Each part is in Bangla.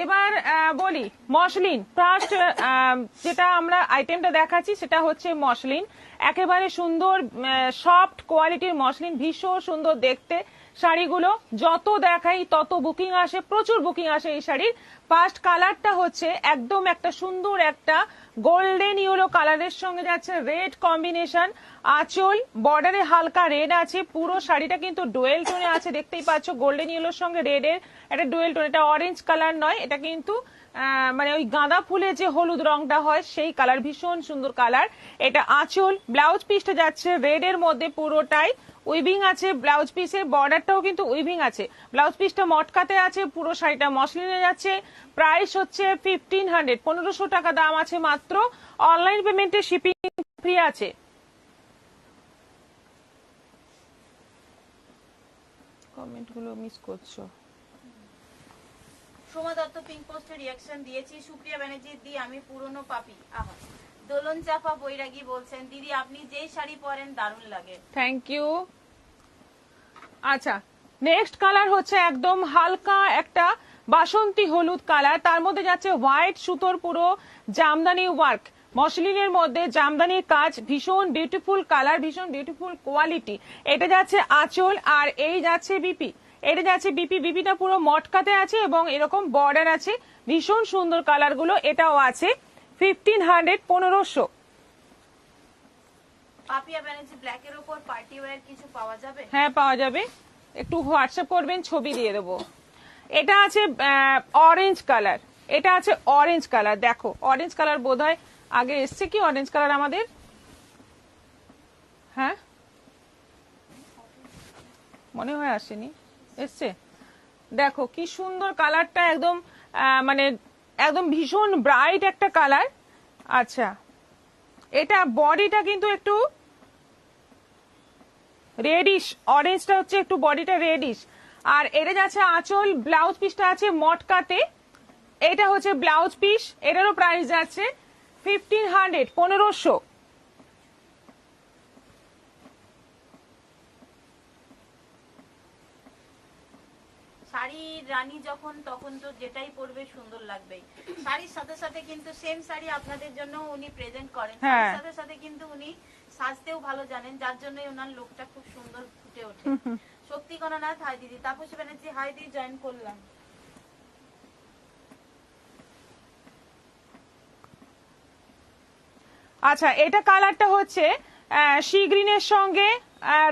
এবার বলি মসলিন ফার্স্ট, যেটা আমরা আইটেমটা দেখাচ্ছি সেটা হচ্ছে মসলিন, একেবারে সুন্দর সফট কোয়ালিটির মসলিন, ভীষণ সুন্দর দেখতে শাড়িগুলো। যত দেখাই তত বুকিং আসে, প্রচুর বুকিং আসে এই শাড়ির। ফার্স্ট কালারটা হচ্ছে একদম একটা সুন্দর একটা গোল্ডেন ইয়েলো কালারের সঙ্গে যাচ্ছে রেড কম্বিনেশন, আঁচল বর্ডারে হালকা রেড আছে, পুরো শাড়িটা কিন্তু ডুয়েল টোনে আছে, দেখতেই পাচ্ছ গোল্ডেন ইয়েলোর সঙ্গে রেড এর একটা ডুয়েল টোন। এটা অরেঞ্জ কালার নয়, এটা কিন্তু মানে ওই গাঁদা ফুলে যে হলুদ রংটা হয় সেই কালার, ভীষণ সুন্দর কালার। এটা আঁচল, ব্লাউজ পিসটা যাচ্ছে রেড এর মধ্যে পুরোটাই উইভিং আছে, ব্লাউজ পিসের বর্ডারটাও কিন্তু উইভিং আছে, ব্লাউজ পিসটা মটকাতে আছে, পুরো শাড়িটা মসলিনে যাচ্ছে। প্রাইস হচ্ছে 1500, 1500 টাকা দাম আছে মাত্র। অনলাইন পেমেন্টে শিপিং ফ্রি আছে। কমেন্ট গুলো মিস করছো। সোমা দত্ত পিঙ্ক পোস্টে রিয়াকশন দিয়েছি। সুপ্রিয়া ব্যানার্জি দি আমি পুরনো পাপি। আহা দোলন চাপা বৈরাগী বলছেন দিদি আপনি যেই শাড়ি পরেন দারুণ লাগে। Thank you. আচ্ছা, নেক্সট কালার হচ্ছে একদম হালকা একটা বাসন্তী হলুদ কালার, তার মধ্যে যাচ্ছে হোয়াইট সুতোর পুরো জামদানি ওয়ার্ক, মসলিনের মধ্যে জামদানির কাজ, ভীষণ বিউটিফুল কালার, ভীষণ বিউটিফুল কোয়ালিটি। এটা যাচ্ছে আঁচল আর এই যাচ্ছে বিপি, এটা যাচ্ছে বিপি, বিপিটা পুরো মটকাতে আছে এবং এরকম বর্ডার আছে, ভীষণ সুন্দর কালার গুলো। এটাও আছে 1500, 1500। পাপিয়া ব্যানার্জি ব্ল্যাক এর উপর পার্টি ওয়্যার কিছু পাওয়া যাবে? হ্যাঁ পাওয়া যাবে, একটু হোয়াটসঅ্যাপ করবেন, ছবি দিয়ে দেবো। এটা আছে অরেঞ্জ কালার, এটা আছে অরেঞ্জ কালার, দেখো অরেঞ্জ কালার বোধহয় আগে এসছে কি অরেঞ্জ কালার আমাদের? হ্যাঁ মনে হয় আসেনি, এসছে। দেখো কি সুন্দর কালারটা, একদম মানে একদম ভীষণ ব্রাইট একটা কালার। আচ্ছা, এটা বডিটা কিন্তু একটু রেডিশ, অরেঞ্জটা হচ্ছে একটু বডিটা রেডিশ। আর এটা যাচ্ছে আঁচল, ব্লাউজ পিসটা আছে মটকাতে, এটা হচ্ছে ব্লাউজ পিস, এটারও প্রাইস যাচ্ছে 1500, 1500। শাড়ির রানী যখন তখন তো যেটাই পরবে সুন্দর লাগবেই। শাড়ির সাথে সাথে কিন্তু সেম শাড়ি আপনাদের জন্য উনি প্রেজেন্ট করেন, শাড়ির সাথে সাথে কিন্তু উনি সাজতেও ভালো জানেন, যার জন্য ওনার লুকটা খুব সুন্দর ফুটে ওঠে। শক্তি গণনাথ হাই দিদি। তাপসী ব্যানার্জি হাই দিদি জয়েন করলাম। আচ্ছা, এটা কালারটা হচ্ছে সি গ্রিনের সঙ্গে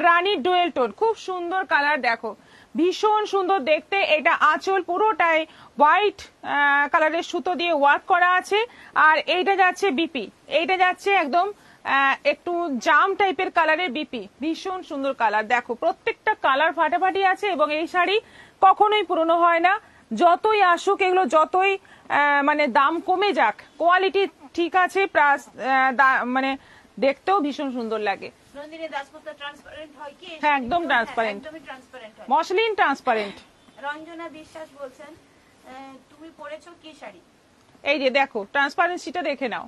রানীর ডুয়েল টোন, খুব সুন্দর কালার, দেখো ভীষণ সুন্দর দেখতে। এটা আঁচল পুরোটাই হোয়াইট কালারের সুতো দিয়ে ওয়ার্ক করা আছে। আর এইটা যাচ্ছে বিপি, এইটা যাচ্ছে একদম একটু জাম টাইপের কালারের বিপি, ভীষণ সুন্দর কালার। দেখো প্রত্যেকটা কালার ফাটাফাটি আছে এবং এই শাড়ি কখনোই পুরনো হয় না, যতই আসুক এগুলো, যতই মানে দাম কমে যাক, কোয়ালিটি ঠিক আছে, প্লাস মানে দেখতেও ভীষণ সুন্দর লাগে। নন্দিনী দাসগুপ্ত ট্রান্সপারেন্ট হয় কি? হ্যাঁ একদম ট্রান্সপারেন্ট, একদমই ট্রান্সপারেন্ট হয়। Muslin transparent. রঞ্জনা বিশ্বাস বলছেন তুমি পরেছো কি শাড়ি? এই যে দেখো ট্রান্সপারেন্সিটা দেখে নাও।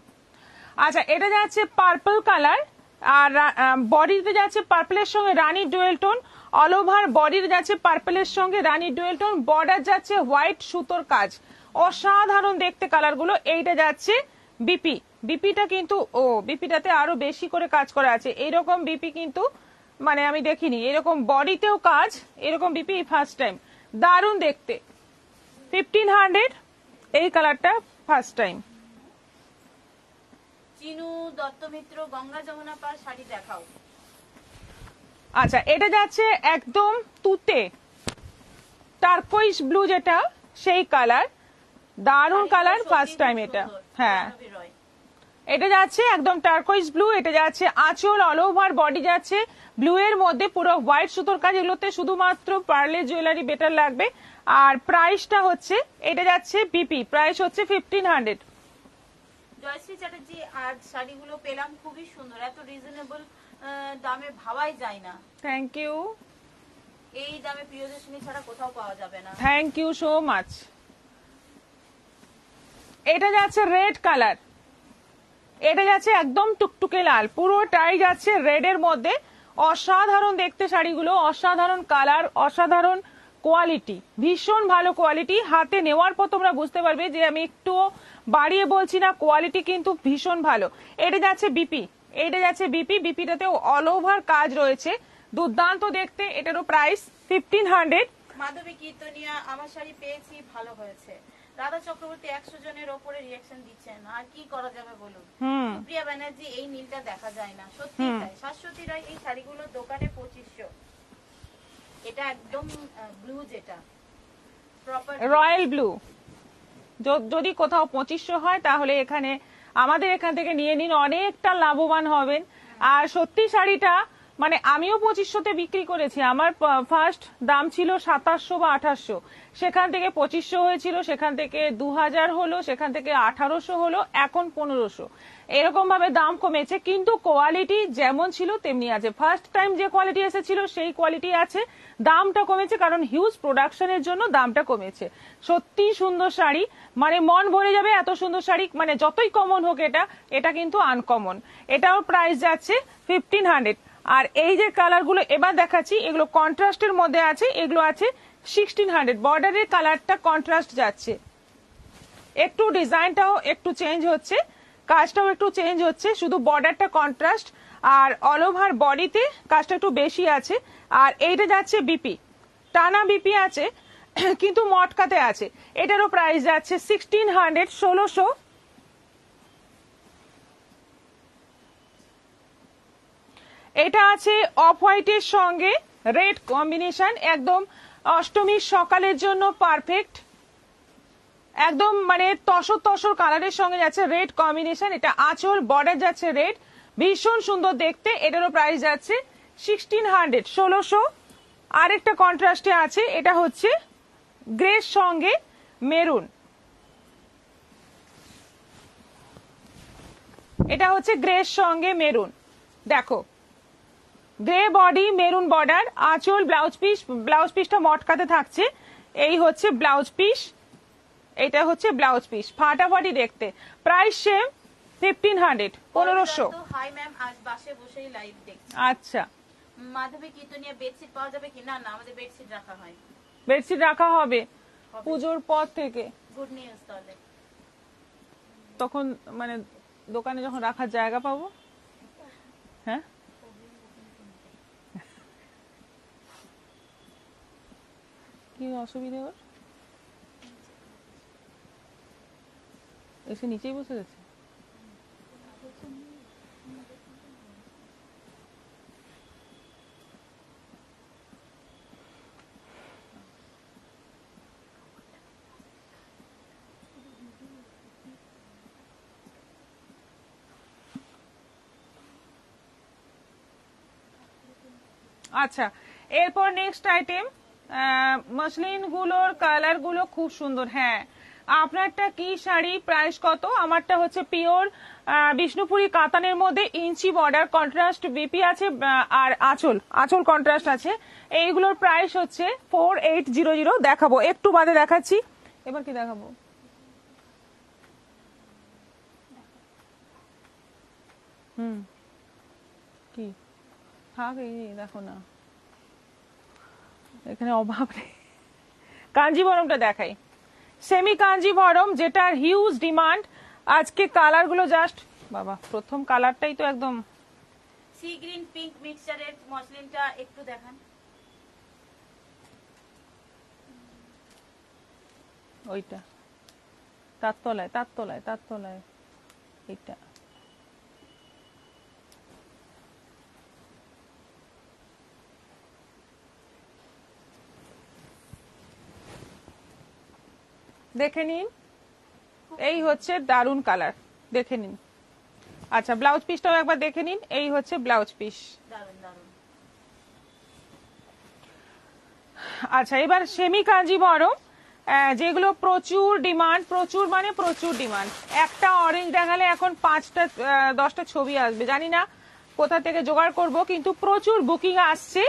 আচ্ছা, এটা যাচ্ছে পার্পল কালার, আর বডিতে যাচ্ছে পার্পলের সঙ্গে রানী ডুয়েল টোন, অল ওভার বডির যাচ্ছে পার্পলের সঙ্গে রানী ডুয়েল টোন, বর্ডার যাচ্ছে হোয়াইট সুতোর কাজ, অসাধারণ দেখতে কালারগুলো। এইটা যাচ্ছে বিপি, বিপিটা কিন্তু বিপিটাতে আরো বেশি করে কাজ করা আছে, এইরকম বিপি কিন্তু মানে আমি দেখিনি, এরকম বডিতেও কাজ, এরকম বিপি ফার্স্ট টাইম, দারুণ দেখতে। 1500, এই কালারটা ফার্স্ট টাইম। চিনু দত্তমিত্র গঙ্গা যমুনা পার শাড়ি দেখাও। আচ্ছা, এটা যাচ্ছে একদম তুতে টার্কোইজ ব্লু, যেটা সেই কালার, দারুণ কালার, ফার্স্ট টাইম এটা। হ্যাঁ এটা যাচ্ছে একদম টার্কোইজ ব্লু, এটা যাচ্ছে আঁচল, অল ওভার বডি যাচ্ছে ব্লু এর মধ্যে পুরো হোয়াইট সুতোর কাজ, এগুলোতে শুধুমাত্র পার্লে জুয়েলারি বেটার লাগবে। আর প্রাইসটা হচ্ছে, এটা যাচ্ছে বিপি, প্রাইস হচ্ছে 1500। জয়শ্রী চ্যাটার্জি আজ শাড়িগুলো পেলাম খুবই সুন্দর, এত রিজনেবল দামে ভাবাই যায় না। Thank you. এই দামে প্রিয়দর্শিনী ছাড়া কোথাও পাওয়া যাবে না। Thank you so much. এটা যাচ্ছে রেড কালার, এটা যাচ্ছে একদম টুকটুকে লাল, পুরোটাই যাচ্ছে রেড এর মধ্যে, অসাধারণ দেখতে শাড়িগুলো, অসাধারণ কালার, অসাধারণ কোয়ালিটি ভীষণ ভালো কোয়ালিটি, হাতে নেওয়ার পর তোমরা বুঝতে পারবে যে আমি একটু বাড়িয়ে বলছি না, কোয়ালিটি কিন্তু ভীষণ ভালো। এটা যাচ্ছে বিপি, এটা যাচ্ছে বিপি, বিপিটাতেও অল ওভার কাজ রয়েছে, দুর্দান্ত দেখতে। এটারও প্রাইস 1500। মাধবী কীর্তনিয়া আমার শাড়ি পেয়েছি, ভালো হয়েছে। রাধা চক্রবর্তী 100 জনের ওপরে রিঅ্যাকশন দিচ্ছেন, আর কি করা যাবে বলুন। প্রিয়া ব্যানার্জি এই নীলটা দেখা যায় না, সত্যি তাই। শাশ্বতী রায় এই শাড়িগুলো দোকানে 2500। এটা একদম ব্লু, যেটা প্রপার রয়্যাল ব্লু, যদি কোথাও 2500 হয় তাহলে এখানে আমাদের এখান থেকে নিয়ে নিন, অনেকটা লাভবান হবেন। আর সত্যি শাড়িটা মানে আমিও 2500-তে বিক্রি করেছি, আমার ফার্স্ট দাম ছিল 2700 বা 2800, সেখান থেকে 2500 হয়েছিল, সেখান থেকে 2000 হলো, সেখান থেকে 1800 হলো, এখন 1500। এরকম ভাবে দাম কমেছে, কিন্তু কোয়ালিটি যেমন ছিল তেমনি আছে। ফার্স্ট টাইম যে কোয়ালিটি এসেছিল সেই কোয়ালিটি আছে, দামটা কমেছে কারণ হিউজ প্রোডাকশনের জন্য দামটা কমেছে। সত্যি সুন্দর শাড়ি, মানে মন ভরে যাবে এত সুন্দর শাড়ি, মানে যতই কমন হোক এটা কিন্তু আনকমন। এটাও প্রাইস যাচ্ছে 1500। আর এই যে কালার গুলো এবার দেখাচ্ছি, এগুলো কন্ট্রাস্টের মধ্যে আছে, এগুলো আছে 1600। বর্ডারের কালারটা কন্ট্রাস্ট যাচ্ছে, একটু ডিজাইনটাও একটু চেঞ্জ হচ্ছে, কাজটাও একটু চেঞ্জ হচ্ছে, শুধু বর্ডারটা কন্ট্রাস্ট আর অল ওভার বডিতে কাজটা একটু বেশি আছে। আর এইটা যাচ্ছে বিপি, টানা বিপি আছে কিন্তু মটকাতে আছে। এটারও প্রাইস যাচ্ছে 1600, 1600। এটা আছে অফ হোয়াইটের সঙ্গে রেড কম্বিনেশন, একদম অষ্টমীর সকালের জন্য পারফেক্ট, একদম মানে তসর তসর কালারের সঙ্গে যাচ্ছে রেড কম্বিনেশন। এটা আঁচল, বর্ডার যাচ্ছে রেড, ভীষণ সুন্দর দেখতে। এটারও প্রাইস যাচ্ছে 1600, 1600। আরেকটা কন্ট্রাস্টে আছে, এটা হচ্ছে গ্রের সঙ্গে মেরুন, এটা হচ্ছে গ্রের সঙ্গে মেরুন। দেখো গ্রে বডি, মেরুন বর্ডার, আঁচল, ব্লাউজ পিসটা মটকাতে থাকছে। এই হচ্ছে ব্লাউজ পিস, এটা হচ্ছে ব্লাউজ পিস, ফাটাফাটি দেখতে। Price same 1500, 1500। হাই ম্যাম, আজ বাসে বসেই লাইভ দেখছি। আচ্ছা, মাধবী কীর্তনিয়া বেডশিট পাওয়া যাবে কি? না না, আমাদের বেডশিট রাখা হয়। বেডশিট রাখা হবে পুজোর পর থেকে। গুড নিউজ, তাহলে তখন মানে দোকানে যখন রাখার জায়গা পাবো। হ্যাঁ, কি অসুবিধা ওর? এসে নিচেই বসে গেছে। আচ্ছা, এরপর নেক্সট আইটেম, মসলিন গুলোর কালার গুলো খুব সুন্দর। হ্যাঁ, আপনারটা কি শাড়ি, প্রাইস কত? আমারটা হচ্ছে পিওর বিষ্ণুপুরি কাতানের মধ্যে ইঞ্চি বর্ডার, কন্ট্রাস্ট বিপি আছে, আর আঁচল কন্ট্রাস্ট আছে। এইগুলোর প্রাইস হচ্ছে 4800। দেখাবো একটু বাদে, দেখাচ্ছি। এবার কি দেখাবো? কি থাক, এই দেখো না, এখানে অভাব নেই। কাঞ্জিভরমটা দেখাই, সেমি কাঞ্জিভরম, যেটার হিউজ ডিমান্ড। আজকে কালার গুলো জাস্ট, বাবা প্রথম কালারটাই তো একদম সি গ্রিন পিঙ্ক মিক্সচারের মসলিনটা একটু দেখান। ওইটা তার তলায় এইটা। দেখে নিন, এই হচ্ছে দারুন কালার, দেখে নিন। আচ্ছা, ব্লাউজ পিসটাও একবার দেখে নিন, এই হচ্ছে ব্লাউজ পিস। আচ্ছা, এবার সেমি কাঞ্জিভরম, যেগুলো প্রচুর ডিমান্ড, প্রচুর মানে প্রচুর ডিমান্ড। একটা অরেঞ্জ দেখালে এখন 5টা 10টা ছবি আসবে, জানি না কোথা থেকে জোগাড় করব, কিন্তু প্রচুর বুকিং আসছে,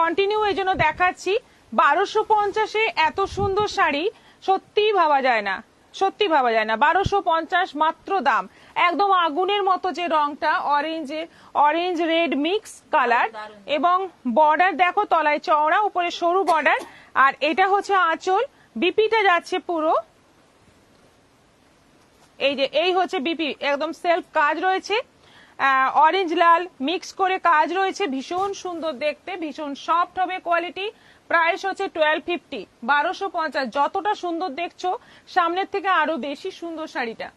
কন্টিনিউ এই জন্য দেখাচ্ছি। 1250-এ এত সুন্দর শাড়ি সত্যিই ভাবা যায় না, 1250 মাত্র দাম। একদম আগুনের মতো যে রংটা, অরেঞ্জ রেড মিক্স কালার, এবং বর্ডার দেখো, তলায় চওড়া, উপরে সরু বর্ডার, আর এটা হচ্ছে আঁচল, বিপিটা যাচ্ছে পুরো এই যে, এই হচ্ছে বিপি, একদম সেলফ কাজ রয়েছে, অরেঞ্জ লাল মিক্স করে কাজ রয়েছে, ভীষণ সুন্দর দেখতে, ভীষণ সফট হবে কোয়ালিটি। প্রাইস হচ্ছে 1250, 1250। যতটা সুন্দর দেখছো সামনের থেকে আরো বেশি সুন্দর শাড়িটা।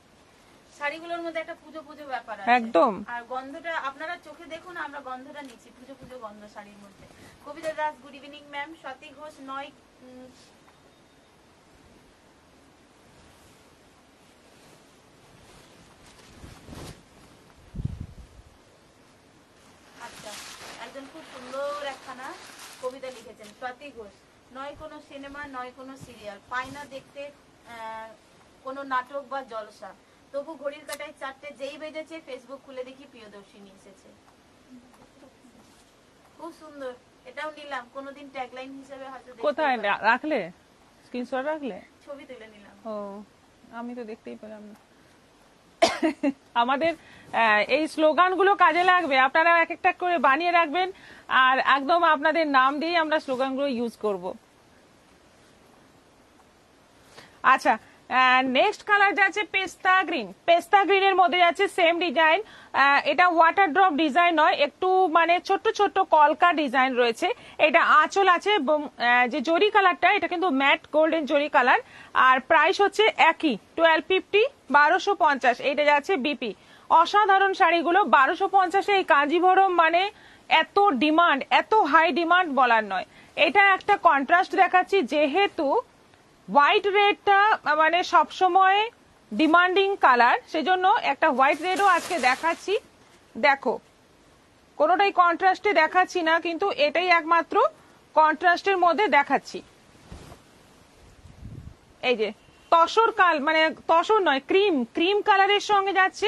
শাড়িগুলোর মধ্যে একটা পুজো পুজো ব্যাপার আছে একদম। আর গন্ধটা আপনারা চোখে দেখুন, আমরা গন্ধটা নিচ্ছি, পুজো পুজো গন্ধ শাড়ির মধ্যে। Kabita Das, good evening ma'am. Swati Ghosh, নয় আচ্ছা, একজন খুব সুন্দর একখানা কবিতা লিখেছেন স্বাতি ঘোষ। নয় কোনো সিনেমা, নয় কোনো সিরিয়াল, পায় না দেখতে কোনো নাটক বা জলসা, তবু ঘড়ির কাটায় 4টে যেই বেজেছে ফেসবুক খুলে দেখি প্রিয়দর্শিনী এসেছে। খুব সুন্দর, এটাও নিলাম, কোনোদিন ট্যাগলাইন হিসেবে হয়তো দেখতে কোথায় পারি। রাখলে, স্ক্রিনশট রাখলে? ছবি তুলে নিলাম। ও, আমি তো দেখতেই পেলাম না। আমাদের এই স্লোগানগুলো কাজে লাগবে, আপনারা এক একটা করে বানিয়ে রাখবেন, আর একদম আপনাদের নাম দিয়ে আমরা স্লোগানগুলো ইউজ করব। আচ্ছা, নেক্সট কালার যাচ্ছে পেস্তা গ্রিন। পেস্তা গ্রিনের মধ্যে যাচ্ছে সেম ডিজাইন, এটা ওয়াটার ড্রপ ডিজাইন নয়, একটু মানে ছোট্ট ছোট্ট কলকা ডিজাইন রয়েছে। এটা আঁচল আছে, যে জরি কালারটা এটা কিন্তু ম্যাট গোল্ডেন জরি কালার। আর প্রাইস হচ্ছে একই 1250, 1250। এটা যাচ্ছে বিপি। অসাধারণ শাড়িগুলো 1250-এ। এই কাঞ্জিভরম মানে এত ডিমান্ড, এত হাই ডিমান্ড বলার নয়। এটা একটা কন্ট্রাস্ট দেখাচ্ছি, যেহেতু হোয়াইট রেডটা মানে সবসময় ডিমান্ডিং কালার, সেজন্য একটা হোয়াইট রেডও আজকে দেখাচ্ছি। দেখো, কোনোটাই কন্ট্রাস্টে দেখাচ্ছি না, কিন্তু এটাই একমাত্র কন্ট্রাস্টের মধ্যে দেখাচ্ছি। এই যে তসর কাল, মানে তসর নয়, ক্রিম কালারের সঙ্গে যাচ্ছে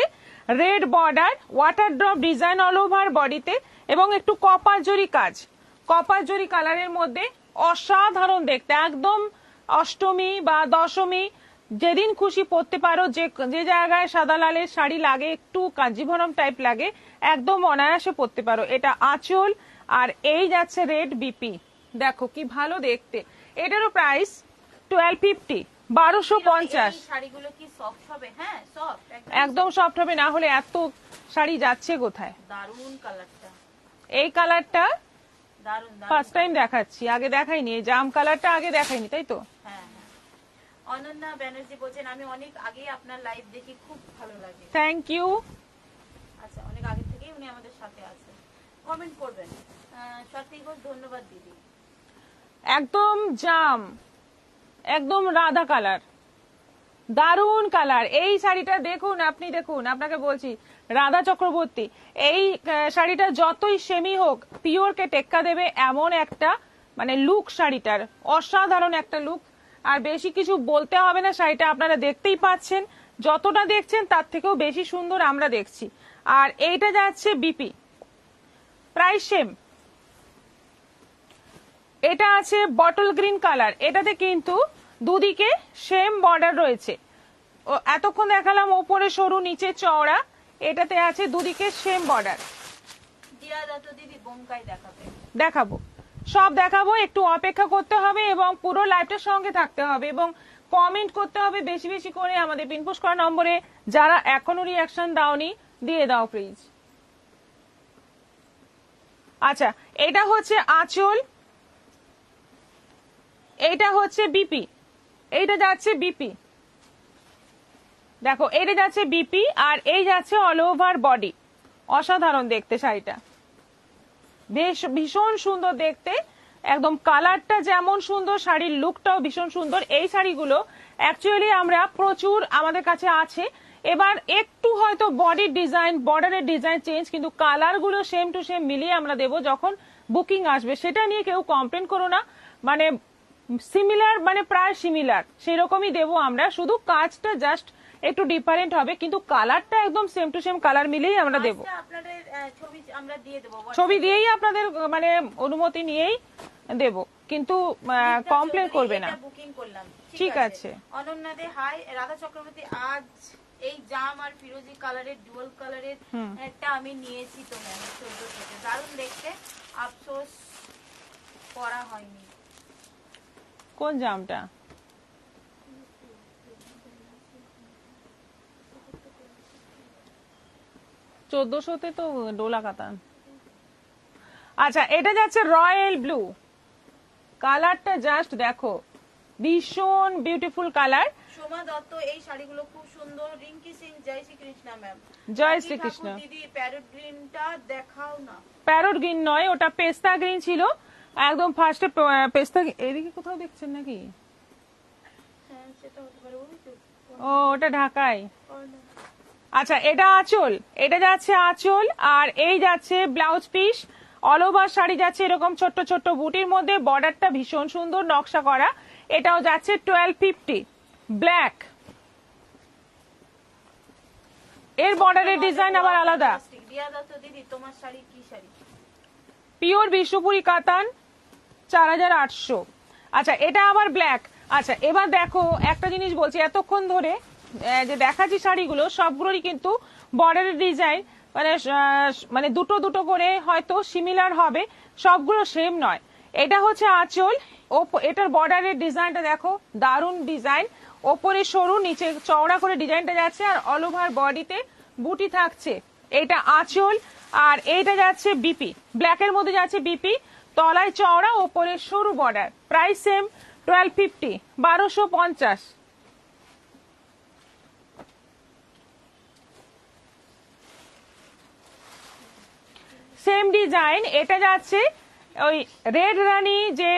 red border, water drop design all over বডিতে, এবং একটু কপার জরি কাজ, কপার জরি কালারের মধ্যে। অসাধারণ দেখতে, একদম অষ্টমী বা দশমী যেদিন খুশি পরতে পারো, যে জায়গায় সাদা লালের শাড়ি লাগে, একটু কাঞ্জিভরম টাইপ লাগে, একদম অনায়াসে পরতে পারো। এটা আঁচল, আর এই যাচ্ছে রেড বিপি। দেখো কি ভালো দেখতে। এটারও প্রাইস 1250, 1250। এই শাড়িগুলো কি সফট হবে? হ্যাঁ সফট, একদম সফট হবে, না হলে এত শাড়ি যাচ্ছে কোথায়। দারুন কালারটা, এই কালারটা দারুন দারুন। ফার্স্ট টাইম দেখাচ্ছি, আগে দেখাইনি। এই জাম কালারটা আগে দেখাইনি, তাই তো? হ্যাঁ হ্যাঁ। অনন্যা ব্যানার্জি বলছেন আমি অনেক আগে আপনার লাইভ দেখি, খুব ভালো লাগে। Thank you. আচ্ছা, অনেক আগে থেকেই উনি আমাদের সাথে আছেন, কমেন্ট করবেন। স্বাতি ঘোষ, ধন্যবাদ দিদি। একদম জাম, একদম রাধা কালার, দারুন কালার। এই শাড়িটা দেখুন, আপনি দেখুন, আপনাকে বলছি রাধা চক্রবর্তী, এই শাড়িটা যতই সেমি হোক পিওরকে টেক্কা দেবে এমন একটা মানে লুক শাড়িটার, অসাধারণ একটা লুক। আর বেশি কিছু বলতে হবে না, শাড়িটা আপনারা দেখতেই পাচ্ছেন, যতটা দেখছেন তার থেকেও বেশি সুন্দর আমরা দেখছি। আর এইটা যাচ্ছে বিপি, প্রাইস সেম। এটা আছে বটল গ্রিন কালার, এটাতে কিন্তু দুদিকে সেম বর্ডার রয়েছে। এতক্ষণ দেখালাম ওপরে সরু নিচে চওড়া, এটাতে আছে দুদিকে সেম বর্ডার। দিয়া দত্ত দিদি বোমকাই দেখাবে। দেখাবো, সব দেখাবো, একটু অপেক্ষা করতে হবে এবং পুরো লাইভটার সঙ্গে থাকতে হবে এবং কমেন্ট করতে হবে বেশি বেশি করে। আমাদের পিনপোস্ট করা নম্বরে যারা এখনো রিয়াকশন দাওনি দিয়ে দাও প্লিজ। আচ্ছা, এটা হচ্ছে আঁচল, এইটা হচ্ছে বিপি, এইটা যাচ্ছে বিপি। দেখো, এইটা যাচ্ছে বিপি, আর এই যাচ্ছে অল ওভার বডি। অসাধারণ দেখতে শাড়িটা, বেশ ভীষণ সুন্দর দেখতে, একদম কালারটা যেমন সুন্দর, শাড়ির লুকটাও ভীষণ সুন্দর। এই শাড়িগুলো অ্যাকচুয়ালি আমরা প্রচুর আমাদের কাছে আছে। এবার একটু হয়তো বডির ডিজাইন, বর্ডারের ডিজাইন চেঞ্জ, কিন্তু কালারগুলো সেম টু সেম মিলিয়ে আমরা দেবো যখন বুকিং আসবে। সেটা নিয়ে কেউ কমপ্লেন করো না, মানে সিমিলার, মানে প্রায় সিমিলার সেরকমই দেবো আমরা, শুধু কাজটা জাস্ট একটু ডিফারেন্ট হবে, কিন্তু কালারটা একদম সেম টু সেম কালার মিলেই আমরা দেবো। আপনাদের ছবি আমরা দিয়ে দেবো, ছবি দিয়েই আপনাদের মানে অনুমতি নিয়েই দেব, কিন্তু কমপ্লেন করবে না। বুকিং করলাম, ঠিক আছে। অনন্যা দে হাই। রাধা চক্রবর্তী, আজ এই জাম আর ফিরোজি কালারের ডুয়াল কালারের একটা আমি নিয়েছি তো ম্যাম 14 থেকে, দারুণ দেখতে, আফসোস করা হয়নি। কোন জামটা? চোদ্দশোতে তো ডোলা কাতান। আচ্ছা, এটা যাচ্ছে রয়্যাল ব্লু। কালারটা জাস্ট দেখো, ভীষণ বিউটিফুল কালার। সোমা দত্ত, এই শাড়িগুলো খুব সুন্দর। রিঙ্কি সিং, জয় শ্রীকৃষ্ণ ম্যাম। জয় শ্রীকৃষ্ণ। দিদি প্যারট গ্রিনটা দেখাও না। প্যারট গ্রিন নয়, ওটা পেস্তা গ্রিন ছিল একদম ফার্স্টে। পেস্তা এদিকে কোথাও দেখছেন নাকি? হ্যাঁ সেটা হতে পারে, ওই তো ও, ওটা ঢাকায়। corner। আচ্ছা, এটা আঁচল, এটা যাচ্ছে আঁচল, আর এই যাচ্ছে blouse piece. All over sari যাচ্ছে এরকম ছোট্ট ছোট্ট বুটির মধ্যে, বর্ডারটা ভীষণ সুন্দর নকশা করা। এটাও যাচ্ছে 1250 ব্ল্যাক। এর বর্ডারের ডিজাইন আবার আলাদা। রিয়া দত্ত দিদি, তোমার শাড়ি কি শাড়ি? পিওর বিষ্ণুপুরি কাতান, 4800। আচ্ছা, এটা আবার ব্ল্যাক। আচ্ছা, এবার দেখো একটা জিনিস বলছি, এতক্ষণ ধরে যে দেখাচ্ছি শাড়িগুলো সবগুলোরই কিন্তু বর্ডারের ডিজাইন মানে দুটো দুটো করে হয়তো সিমিলার হবে, সবগুলো সেম নয়। এটা হচ্ছে আঁচল, এটার বর্ডারের ডিজাইনটা দেখো, দারুণ ডিজাইন। ওপরে সরু, নিচে চওড়া করে ডিজাইনটা যাচ্ছে, আর অল ওভার বডিতে বুটি থাকছে। এটা আঁচল, আর এইটা যাচ্ছে বিপি, ব্ল্যাকের মধ্যে যাচ্ছে বিপি, তলায় চওড়া, ওপরে সরু border. Price same 1250, 1250। Same design, এটা যাচ্ছে ওই রেড রানী, যে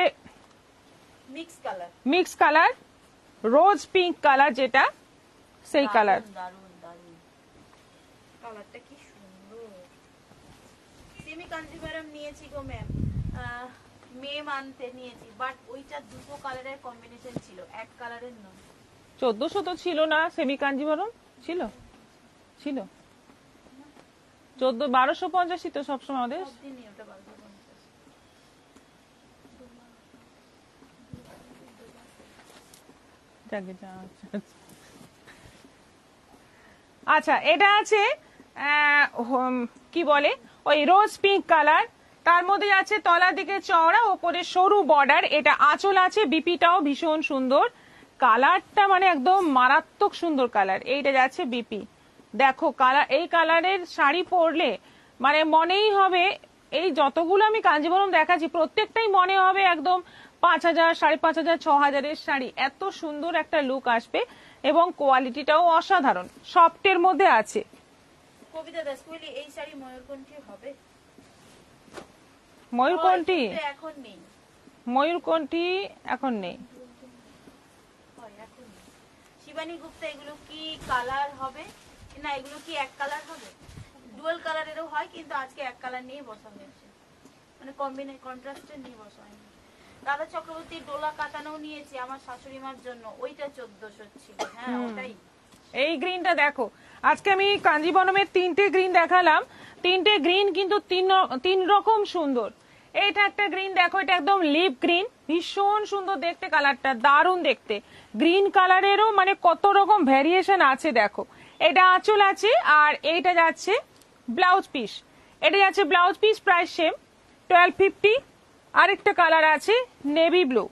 মিক্স কালার, মিক্স কালার, রোজ পিঙ্ক কালার, যেটা সেই কালার। দারুন দারুন কালারটা কি সুন্দর। সেমি কাঞ্জিভারাম নিয়েছি গো ম্যাম, মে মান্থে নিয়েছি, বাট ওইটা দুটো কালারের কম্বিনেশন ছিল, এক কালারের নয়। 1400 তো ছিল না, সেমি কাঞ্জিভরম ছিল, ছিল 1250 তো সবসময় আমাদের। সবদিনই ওটা 1250। যাকে যা আছে। আচ্ছা, এটা আছে কি বলে, ওই রোজ পিঙ্ক কালার, তার মধ্যে যাচ্ছে তলার দিকে চওড়া, ওপরে সরু বর্ডার। এটা আঁচল আছে, বিপিটাও ভীষণ সুন্দর, কালারটা মানে একদম মারাত্মক সুন্দর কালার। এইটা যাচ্ছে বিপি, দেখো কালার, এই কালারের শাড়ি পরলে মানে মনেই হবে, এই যতগুলো আমি কাঞ্জিভরম দেখাচ্ছি প্রত্যেকটাই মনে হবে একদম 5000, 5500, 6000-এর শাড়ি। এত সুন্দর একটা লুক আসবে, এবং কোয়ালিটিটাও অসাধারণ, সফটের মধ্যে আছে। কবিতা দাস কইলি, এই শাড়ি ময়ূরকণ্ঠী হবে? ময়ূরকণ্ঠী কিন্তু এখন নেই। ময়ূরকণ্ঠী এখন নেই। হয় এখন নেই। শিবানী গুপ্তা, এগুলো কি কালার হবে? না, এগুলো কি এক কালার হবে? ডুয়াল কালারেরও হয়, কিন্তু আজকে এক কালার নিয়ে বসা হয়েছে, মানে কন্ট্রাস্টের নিয়ে বসা হয়নি। দাদা চক্রবর্তী, ডোলা কাটানো নিয়েছি আমার শাশুড়ি মার জন্য, ওইটা 1400 ছিল। হ্যাঁ ওটাই। এই গ্রিনটা দেখো, আজকে আমি কাঞ্জিবরমের 3টে গ্রিন দেখালাম, 3টে গ্রিন কিন্তু তিন রকম সুন্দর। এইটা একটা গ্রিন দেখো, এটা একদম লিপ গ্রিন, ভীষণ সুন্দর দেখতে, কালারটা দারুণ দেখতে। গ্রিন কালারেরও মানে কত রকম ভ্যারিয়েশন আছে দেখো। এটা আঁচল আছে, আর এইটা যাচ্ছে ব্লাউজ পিস। এটা যাচ্ছে ব্লাউজ পিস, প্রাইস সেম 1250। আরেকটা কালার আছে নেভি ব্লু।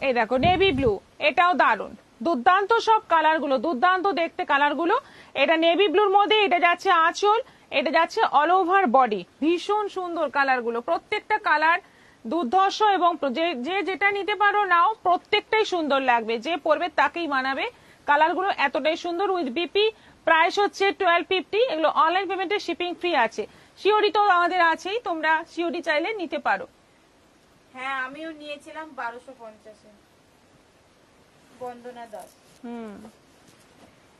এই দেখো নেভি ব্লু, এটাও দারুন, দুর্দান্ত সব কালারগুলো, দুর্দান্ত দেখতে কালারগুলো। এটা নেভি ব্লুর মধ্যে, এটা যাচ্ছে আঁচল, এটা যাচ্ছে অল ওভার বডি, ভীষণ সুন্দর কালারগুলো, প্রত্যেকটা কালার দুর্ধর্ষ, এবং যে যেটা নিতে পারো নাও, প্রত্যেকটাই সুন্দর লাগবে, যে পরবে তাকেই মানাবে। কালারগুলো এতটাই সুন্দর, উইথ বিপি। প্রাইস হচ্ছে 1250। এগুলো অনলাইন পেমেন্টে শিপিং ফ্রি আছে। সিওডি তো আমাদের আছেই, তোমরা সিওডি চাইলে নিতে পারো। হ্যাঁ আমিও নিয়েছিলাম 1250-এ, বন্দনা দাস।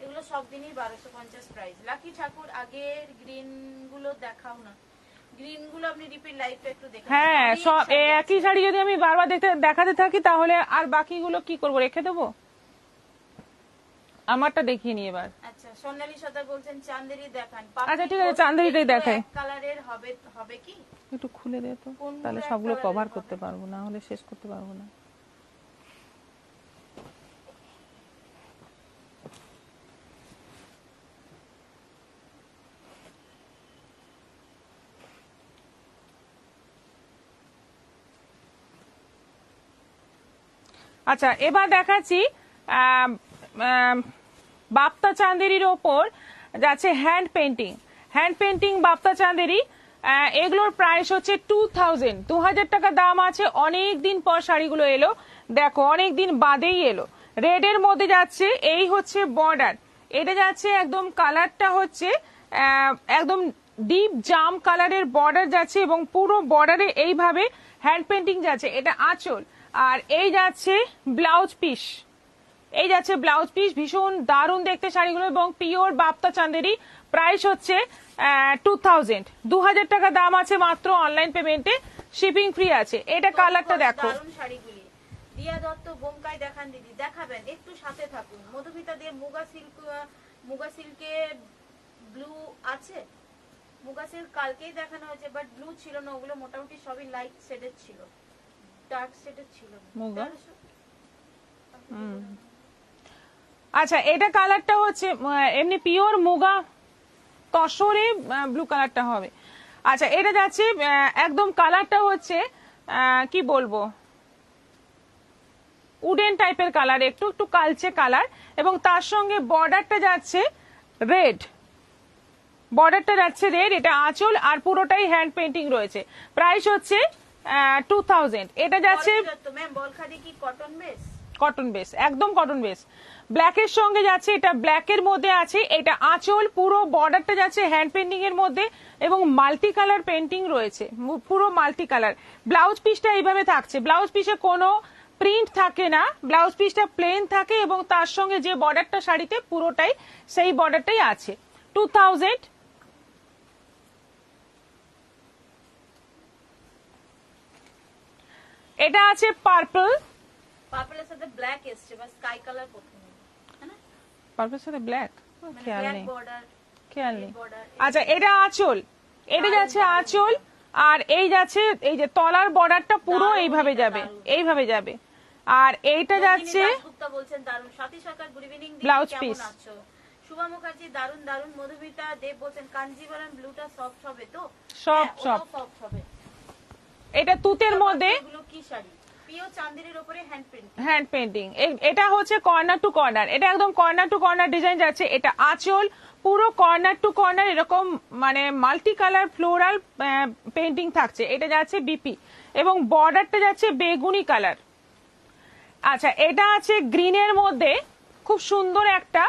এগুলো সব দিনই 1250 প্রাইস। লাকি ঠাকুর, আগের গ্রিন গুলো দেখাও না, গ্রিন গুলো আপনি রিপিট লাইভটা একটু দেখেন। হ্যাঁ, সব একই শাড়ি যদি আমি বারবার দেখাতে থাকি, তাহলে আর বাকিগুলো কি করব, রেখে দেবো? আমারটা দেখিয়ে নি এবার। আচ্ছা, সোনালী সদা বলছেন চাঁদেরি দেখান। আচ্ছা ঠিক আছে, চাঁদেরিটাই দেখাই। এক কালারের হবে কি? একটু খুলে দে তো, কোনগুলো তাহলে এক সবগুলো colour-এর কভার হবে? করতে পারবো, না হলে শেষ করতে পারবো না। আচ্ছা এবার দেখাচ্ছি বাপ্তা চাঁদেরির ওপর যাচ্ছে হ্যান্ড পেন্টিং বাপ্তা চাঁদেরি। এগুলোর প্রাইস হচ্ছে 2000 টাকা দাম আছে। অনেক দিন পর শাড়িগুলো এলো, দেখো অনেক দিন বাদেই এলো। রেড এর মধ্যে যাচ্ছে, এই হচ্ছে বর্ডার, এটা যাচ্ছে একদম কালারটা হচ্ছে একদম ডিপ জাম কালারের বর্ডার যাচ্ছে এবং পুরো বর্ডারে এইভাবে হ্যান্ড পেন্টিং যাচ্ছে। এটা আঁচল, আর এই যাচ্ছে ব্লাউজ পিস, এই যাচ্ছে ব্লাউজ পিস। ভীষণ দারুণ দেখতে শাড়িগুলো এবং পিওর বাপ্তা চাঁদেরি। প্রাইস হচ্ছে 2000 টাকা দাম আছে মাত্র। অনলাইন পেমেন্টে শিপিং ফ্রি আছে। এটা কালারটা দেখো, দারুণ শাড়িগুলি। দিয়া দত্ত বোমকাই দেখান দিদি, দেখাবেন একটু সাথে থাকুন। মধুমিতা দিয়ে মুগা সিল্কে ব্লু আছে। মুগা সিল্ক কালকেই দেখানো হয়েছে, বাট ব্লু ছিল না, ওগুলো মোটামুটি সবই লাইট শেডের ছিল, ডার্ক শেডের ছিল মুগা। আচ্ছা এটা কালারটা হচ্ছে এমনি পিওর মুগা তসরে ব্লু কালারটা হবে। আচ্ছা এটা যাচ্ছে একদম কালারটা হচ্ছে কি বলবো, উডেন টাইপের কালার, একটু একটু কালচে কালার এবং তার সঙ্গে বর্ডারটা যাচ্ছে রেড, বর্ডারটা যাচ্ছে রেড। এটা আঁচল আর পুরোটাই হ্যান্ড পেন্টিং রয়েছে। প্রাইস হচ্ছে 2000। এটা যাচ্ছে ম্যাম বলখাদি কি কটন বেস? কটন বেস, একদম কটন বেস। ব্ল্যাকের সঙ্গে যাচ্ছে, এটা ব্ল্যাকের মধ্যে আছে, এটা আঁচল, পুরো বর্ডারটা যাচ্ছে হ্যান্ড পেন্টিং এর মধ্যে এবং মাল্টি কালার পেন্টিং রয়েছে, পুরো মাল্টি কালার। ব্লাউজ পিসটা এইভাবে থাকছে, ব্লাউজ পিসে কোনো প্রিন্ট থাকে না, ব্লাউজ পিসটা প্লেন থাকে এবং তার সঙ্গে যে বর্ডারটা শাড়িতে পুরোটাই সেই বর্ডারটাই আছে। 2000। এটা আছে পার্পল, পার্পলের সাথে ব্ল্যাক এসছে, বাস স্কাই কালার প্রথমে, হ্যাঁ পার্পলের সাথে ব্ল্যাক, খেয়াল ব্ল্যাক নেই বর্ডার, খেয়াল নেই। বর্ডার। আচ্ছা এটা আঁচল, এটা যাচ্ছে আঁচল আর এই যাচ্ছে এই যে তলার বর্ডারটা পুরো এইভাবে যাবে, এইভাবে যাবে। আর এইটা যাচ্ছে গুপ্তা বলছেন দারুন। সাথী সরকার গুড ইভিনিং, ব্লাউজ কেমন পিস। আছো? শুভা মুখার্জি দারুন দারুন। মধুমিতা দেব বলছেন কাঞ্জিভারাম ব্লুটা সফট হবে তো? সব হ্যাঁ, সব ওটাও সফট হবে। এটা তুতের মধ্যে এগুলো কি শাড়ি? পিও চাঁদেরির উপরে হ্যান্ড প্রিন্ট, হ্যান্ড পেন্টিং। এটা হচ্ছে কর্নার টু কর্নার, এটা একদম কর্নার টু কর্নার ডিজাইন যাচ্ছে। এটা আঁচল, পুরো কর্নার টু কর্নার এরকম মানে মাল্টি কালার ফ্লোরাল পেন্টিং থাকছে। এটা যাচ্ছে বিপি এবং বর্ডারটা যাচ্ছে বেগুনি কালার। আচ্ছা এটা আছে গ্রিনের মধ্যে, খুব সুন্দর একটা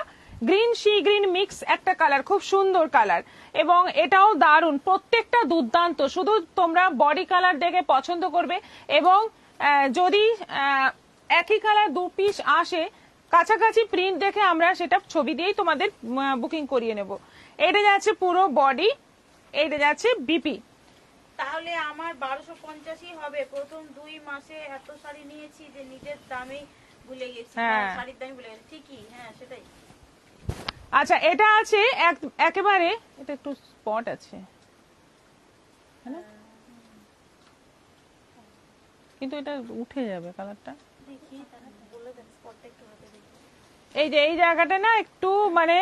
গ্রিন সি গ্রিন মিক্স একটা কালার, খুব সুন্দর কালার এবং এটাও দারুণ, প্রত্যেকটা দুর্দান্ত। শুধু তোমরা বডি কালার দেখে পছন্দ করবে এবং যদি একই কালার দু পিস আসে, কাছাকাছি প্রিন্ট দেখে আমরা সেটা ছবি দিয়েই তোমাদের বুকিং করিয়ে নেব। এটা যাচ্ছে পুরো বডি, এটা যাচ্ছে বিপি। তাহলে আমার 1250 হবে। প্রথম 2 মাসে এত শাড়ি নিয়েছি যে নিজের দামে ভুলে গেছি, শাড়ির দামই ভুলে গেছি। ঠিকই, হ্যাঁ সেটাই। আচ্ছা এটা আছে একেবারে, এটা একটু স্পট আছে কিন্তু এটা উঠে যাবে কালারটা। দেখি বলে দেন স্পটটা একটু হাতে দেখি। এই যে এই জায়গাটা না একটু মানে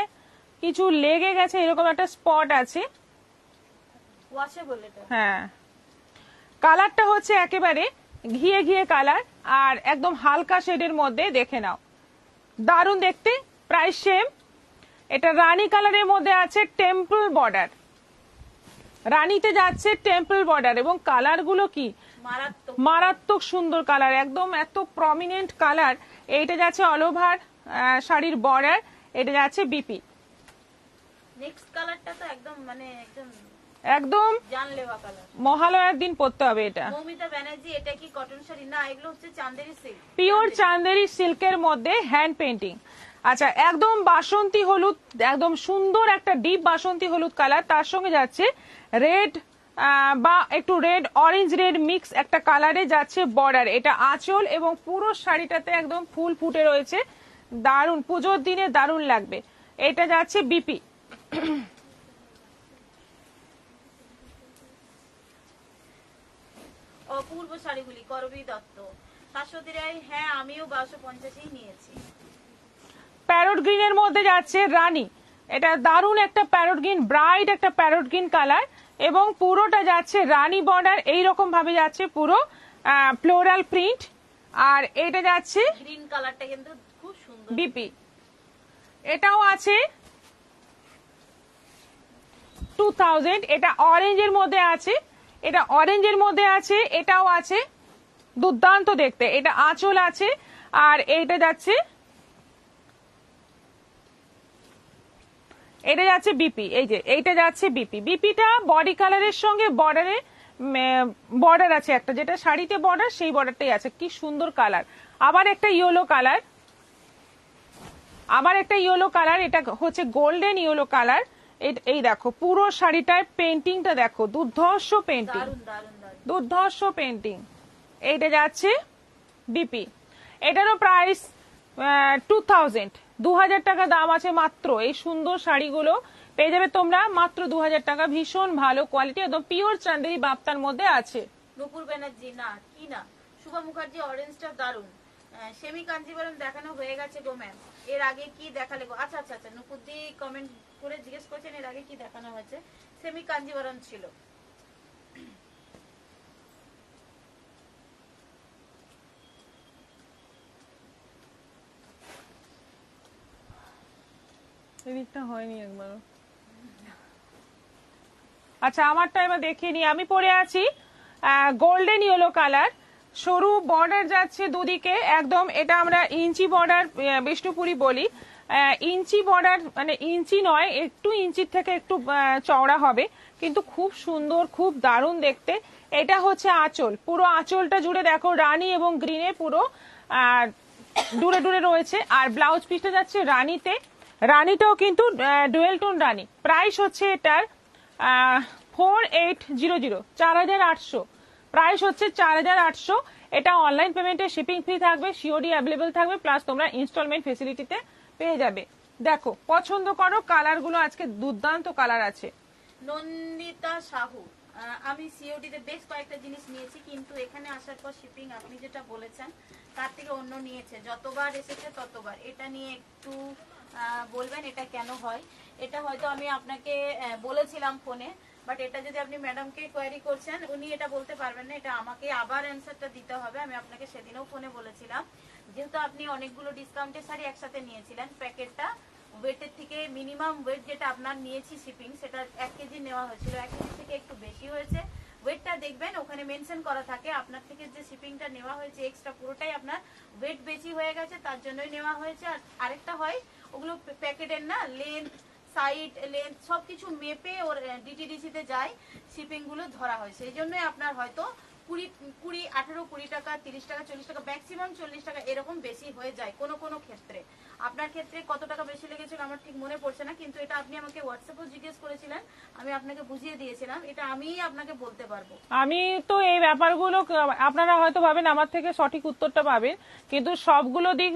কিছু লেগে গেছে, এরকম একটা স্পট আছে। ওয়াশেবল এটা। হ্যাঁ কালারটা হচ্ছে একেবারে ঘিয়ে ঘিয়ে কালার আর একদম হালকা শেডের মধ্যে, দেখে নাও দারুণ দেখতে। Price same. এটা রানী কালারের মধ্যে আছে, টেম্পল বর্ডার, রানীতে যাচ্ছে টেম্পল বর্ডার এবং কালারগুলো কি মারাত্মক মারাত্মক সুন্দর কালার, একদম এত প্রমিনেন্ট কালার। এইটা যাচ্ছে অল ওভার শাড়ির বর্ডার, এটা যাচ্ছে বিপি। নেক্সট কালারটা তো একদম মানে একদম জানলেওয়া কালার, মহালয়ার দিন পরতে হবে এটা। মৌমিতা ব্যানার্জি এটা কি কটন শাড়ি? না, এগুলো হচ্ছে চান্দেরি সিল্ক, পিওর চান্দেরি সিল্কের মধ্যে হ্যান্ড পেন্টিং। আচ্ছা একদম বাসন্তী হলুদ, একদম সুন্দর একটা ডিপ বাসন্তী হলুদ কালার, তার সঙ্গে যাচ্ছে রেড বা একটু রেড অরেঞ্জ রেড মিক্স একটা কালারে যাচ্ছে বর্ডার। এটা আঁচল এবং পুরো শাড়িটাতে একদম ফুল ফুটে রয়েছে, দারুণ, পুজোর দিনে দারুণ লাগবে। এটা যাচ্ছে বিপি। অপূর্ব শাড়িগুলি। করবী দত্ত, শাশ্বতী রায়, হ্যাঁ আমিও 1250 নিয়েছি। প্যারট গ্রিনের মধ্যে যাচ্ছে রানী, এটা দারুণ একটা প্যারট গ্রিন, ব্রাইট একটা প্যারট গ্রিন কালার এবং পুরোটা যাচ্ছে রানী বর্ডার, এইরকম ভাবে যাচ্ছে পুরো ফ্লোরাল প্রিন্ট। আর এটা যাচ্ছে গ্রিন কালারটা কিন্তু খুব সুন্দর। বিপি, এটাও আছে 2000। এটা অরেঞ্জের মধ্যে আছে, এটা অরেঞ্জের মধ্যে আছে, এটাও আছে, দুর্দান্ত দেখতে। এটা আঁচল আছে, আর এইটা যাচ্ছে, এটা যাচ্ছে বিপি। এই যে এইটা যাচ্ছে বিপি। বিপিটা বডি কালারের সঙ্গে বর্ডারে বর্ডার আছে একটা, যেটা শাড়িতে বর্ডার সেই বর্ডারটাই আছে। কি সুন্দর কালার। আবার একটা ইয়েলো কালার, আবার একটা ইয়েলো কালার, এটা হচ্ছে গোল্ডেন ইয়েলো কালার। এই দেখো পুরো শাড়িটায় পেন্টিংটা দেখো, দুর্ধর্ষ পেন্টিং, দারুন দারুন দারুন। দুর্ধর্ষ পেন্টিং। এইটা যাচ্ছে বিপি, এটারও প্রাইস 2000, 2000 টাকা দাম আছে মাত্র। এই সুন্দর শাড়িগুলো পেয়ে যাবে তোমরা মাত্র 2000 টাকা। ভীষণ ভালো কোয়ালিটি, একদম পিওর চান্দেরি বাপ্তার মধ্যে আছে। নূপুর ব্যানার্জি না কি না, শুভা মুখার্জি অরেঞ্জটা দারুন। সেমি কাঞ্জিভারম দেখানো হয়ে গেছে গো ম্যাম, এর আগে কি দেখালে গো? আচ্ছা আচ্ছা আচ্ছা, নূপুরদি কমেন্ট করে জিজ্ঞেস করছেন এর আগে কি দেখানো হয়েছে। সেমি কাঞ্জিভারম ছিল। এদিকটা হয়নি একবারও। আচ্ছা আমারটা এবার দেখিয়ে নি। আমি পরে আছি গোল্ডেন ইয়েলো কালার, সরু বর্ডার যাচ্ছে দুদিকে একদম। এটা আমরা ইঞ্চি বর্ডার বিষ্ণুপুরি বলি। ইঞ্চি বর্ডার মানে ইঞ্চি নয়, একটু ইঞ্চির থেকে একটু চওড়া হবে, কিন্তু খুব সুন্দর, খুব দারুণ দেখতে। এটা হচ্ছে আঁচল, পুরো আঁচলটা জুড়ে দেখো রানী এবং গ্রিনে পুরো ডুরে ডুরে রয়েছে। আর ব্লাউজ পিসটা যাচ্ছে রানীতে, রানীটাও কিন্তু ডুয়েল টোন রানী। প্রাইস হচ্ছে এটার 4800, 4800 প্রাইস হচ্ছে 4800। এটা অনলাইন পেমেন্টে শিপিং ফ্রি থাকবে, সিওডি অ্যাভেলেবল থাকবে, প্লাস তোমরা ইনস্টলমেন্ট ফেসিলিটিতে পেয়ে যাবে। দেখো পছন্দ করো, কালার গুলো আজকে দুর্দান্ত কালার আছে। নন্দিতা সাহু, আমি সিওডি তে বেশ কয়েকটা জিনিস নিয়েছি, কিন্তু এখানে আসার পর শিপিং আপনি যেটা বলেছেন তার থেকে অন্য নিয়েছে। যতবার এসেছে ততবার। এটা নিয়ে একটু বলবেন এটা কেন হয়? এটা হয়তো আমি আপনাকে বলেছিলাম ফোনে, বাট এটা যদি আপনি ম্যাডামকে কোয়ারি করছেন উনি এটা বলতে পারবেন না, এটা আমাকে আবার অ্যান্সারটা দিতে হবে। আমি আপনাকে সেদিনও ফোনে বলেছিলাম, যেহেতু আপনি অনেকগুলো ডিসকাউন্টের শাড়ি একসাথে নিয়েছিলেন, প্যাকেটটা ওয়েটের থেকে মিনিমাম ওয়েট যেটা আপনার নিয়েছি শিপিং সেটা 1 কেজি নেওয়া হয়েছিল, 1 কেজি থেকে একটু বেশি হয়েছে। ওয়েটটা দেখবেন ওখানে মেনশন করা থাকে, আপনার থেকে যে শিপিংটা নেওয়া হয়েছে এক্সট্রা পুরোটাই আপনার ওয়েট বেশি হয়ে গেছে, তার জন্যই নেওয়া হয়েছে। আর আরেকটা হয় ওগুলো প্যাকেটের না লেন্থ, সাইড, লেন্থ সবকিছু মেপে ওর ডিটিডিসি তে যায়, শিপিং গুলো ধরা হয়। সেই জন্যই আপনার হয়তো 18-20 টাকা, 30 টাকা, 40 টাকা, ম্যাক্সিমাম 40 টাকা এরকম বেশি হয়ে যায় কোনো কোনো ক্ষেত্রে। আপনার ক্ষেত্রে কত টাকা বেশি লেগেছিল আমার ঠিক মনে পড়ছে না, কিন্তু এটা আপনি আমাকে হোয়াটসঅ্যাপেও জিজ্ঞেস করেছিলেন, আমি আপনাকে বুঝিয়ে দিয়েছিলাম। এটা আমিই আপনাকে বলতে পারবো। আমি তো এই ব্যাপারগুলো আপনারা হয়তো ভাবেন আমার থেকে সঠিক উত্তরটা পাবেন, কিন্তু সবগুলো দিক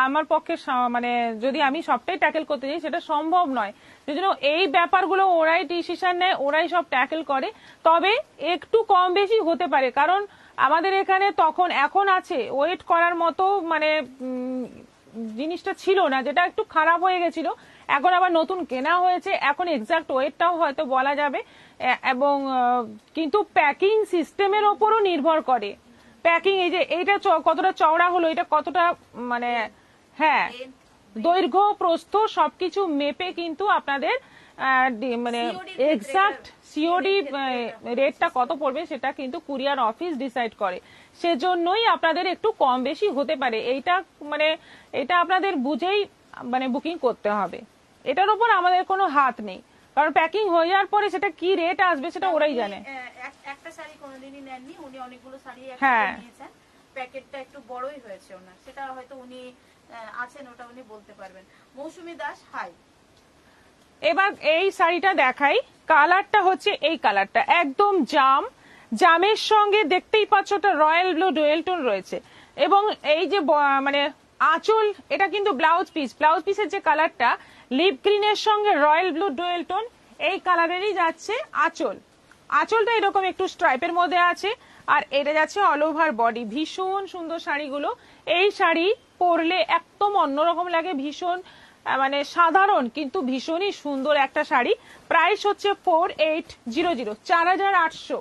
আমার পক্ষে মানে যদি আমি সবটাই ট্যাকেল করতে যাই সেটা সম্ভব নয়। সেজন্য এই ব্যাপারগুলো ওরাই ডিসিশন নেয়, ওরাই সব ট্যাকেল করে। তবে একটু কম বেশি হতে পারে, কারণ আমাদের এখানে তখন এখন আছে ওয়েট করার মতো মানে জিনিসটা ছিল না, যেটা একটু খারাপ হয়ে গেছিল। এখন আবার নতুন কেনা হয়েছে, এখন এক্সাক্ট ওয়েটটাও হয়তো বলা যাবে। এবং কিন্তু প্যাকিং সিস্টেমের ওপরও নির্ভর করে। প্যাকিং এই যে এইটা কতটা চওড়া হলো, এটা কতটা মানে হ্যাঁ দৈর্ঘ্য প্রস্থ সবকিছু মেপে কিন্তু আপনাদের মানে এক্সাক্ট সিওডি রেটটা কত পড়বে সেটা কিন্তু কুরিয়ার অফিস ডিসাইড করে। সেজন্যই আপনাদের একটু কম বেশি হতে পারে। এইটা মানে এটা আপনাদের বুঝেই মানে বুকিং করতে হবে, এটার উপর আমাদের কোনো হাত নেই, কারণ প্যাকিং হয়ে যাওয়ার পরে সেটা কি রেট আসবে সেটা ওরাই জানে। একটা শাড়ি কোনোদিনই নেননি উনি, অনেকগুলো শাড়ি হ্যাঁ নিয়েছেন, প্যাকেটটা একটু বড়ই হয়েছে ওনার, সেটা হয়তো উনি আছেন ওটা উনি বলতে পারবেন। মৌসুমী দাস হাই। এবার এই শাড়িটা দেখাই, কালারটা হচ্ছে এই কালারটা একদম জামের সঙ্গে দেখতেই পাচ্ছ ওটা রয়্যাল ব্লু ডুয়েল টোন রয়েছে। এবং এই যে মানে আঁচল, এটা কিন্তু ব্লাউজ পিসের যে কালারটা লিপ গ্রিনের সঙ্গে রয়্যাল ব্লু ডুয়েল টোন এই কালারেরই যাচ্ছে আঁচল। আঁচলটা এরকম একটু স্ট্রাইপের মধ্যে আছে, আর এটা যাচ্ছে অল ওভার বডি। ভীষণ সুন্দর শাড়িগুলো, এই শাড়ি পরলে একদম অন্যরকম লাগে, ভীষণ মানে সাধারণ কিন্তু ভীষণই সুন্দর একটা শাড়ি। প্রাইস হচ্ছে 4800, 4800।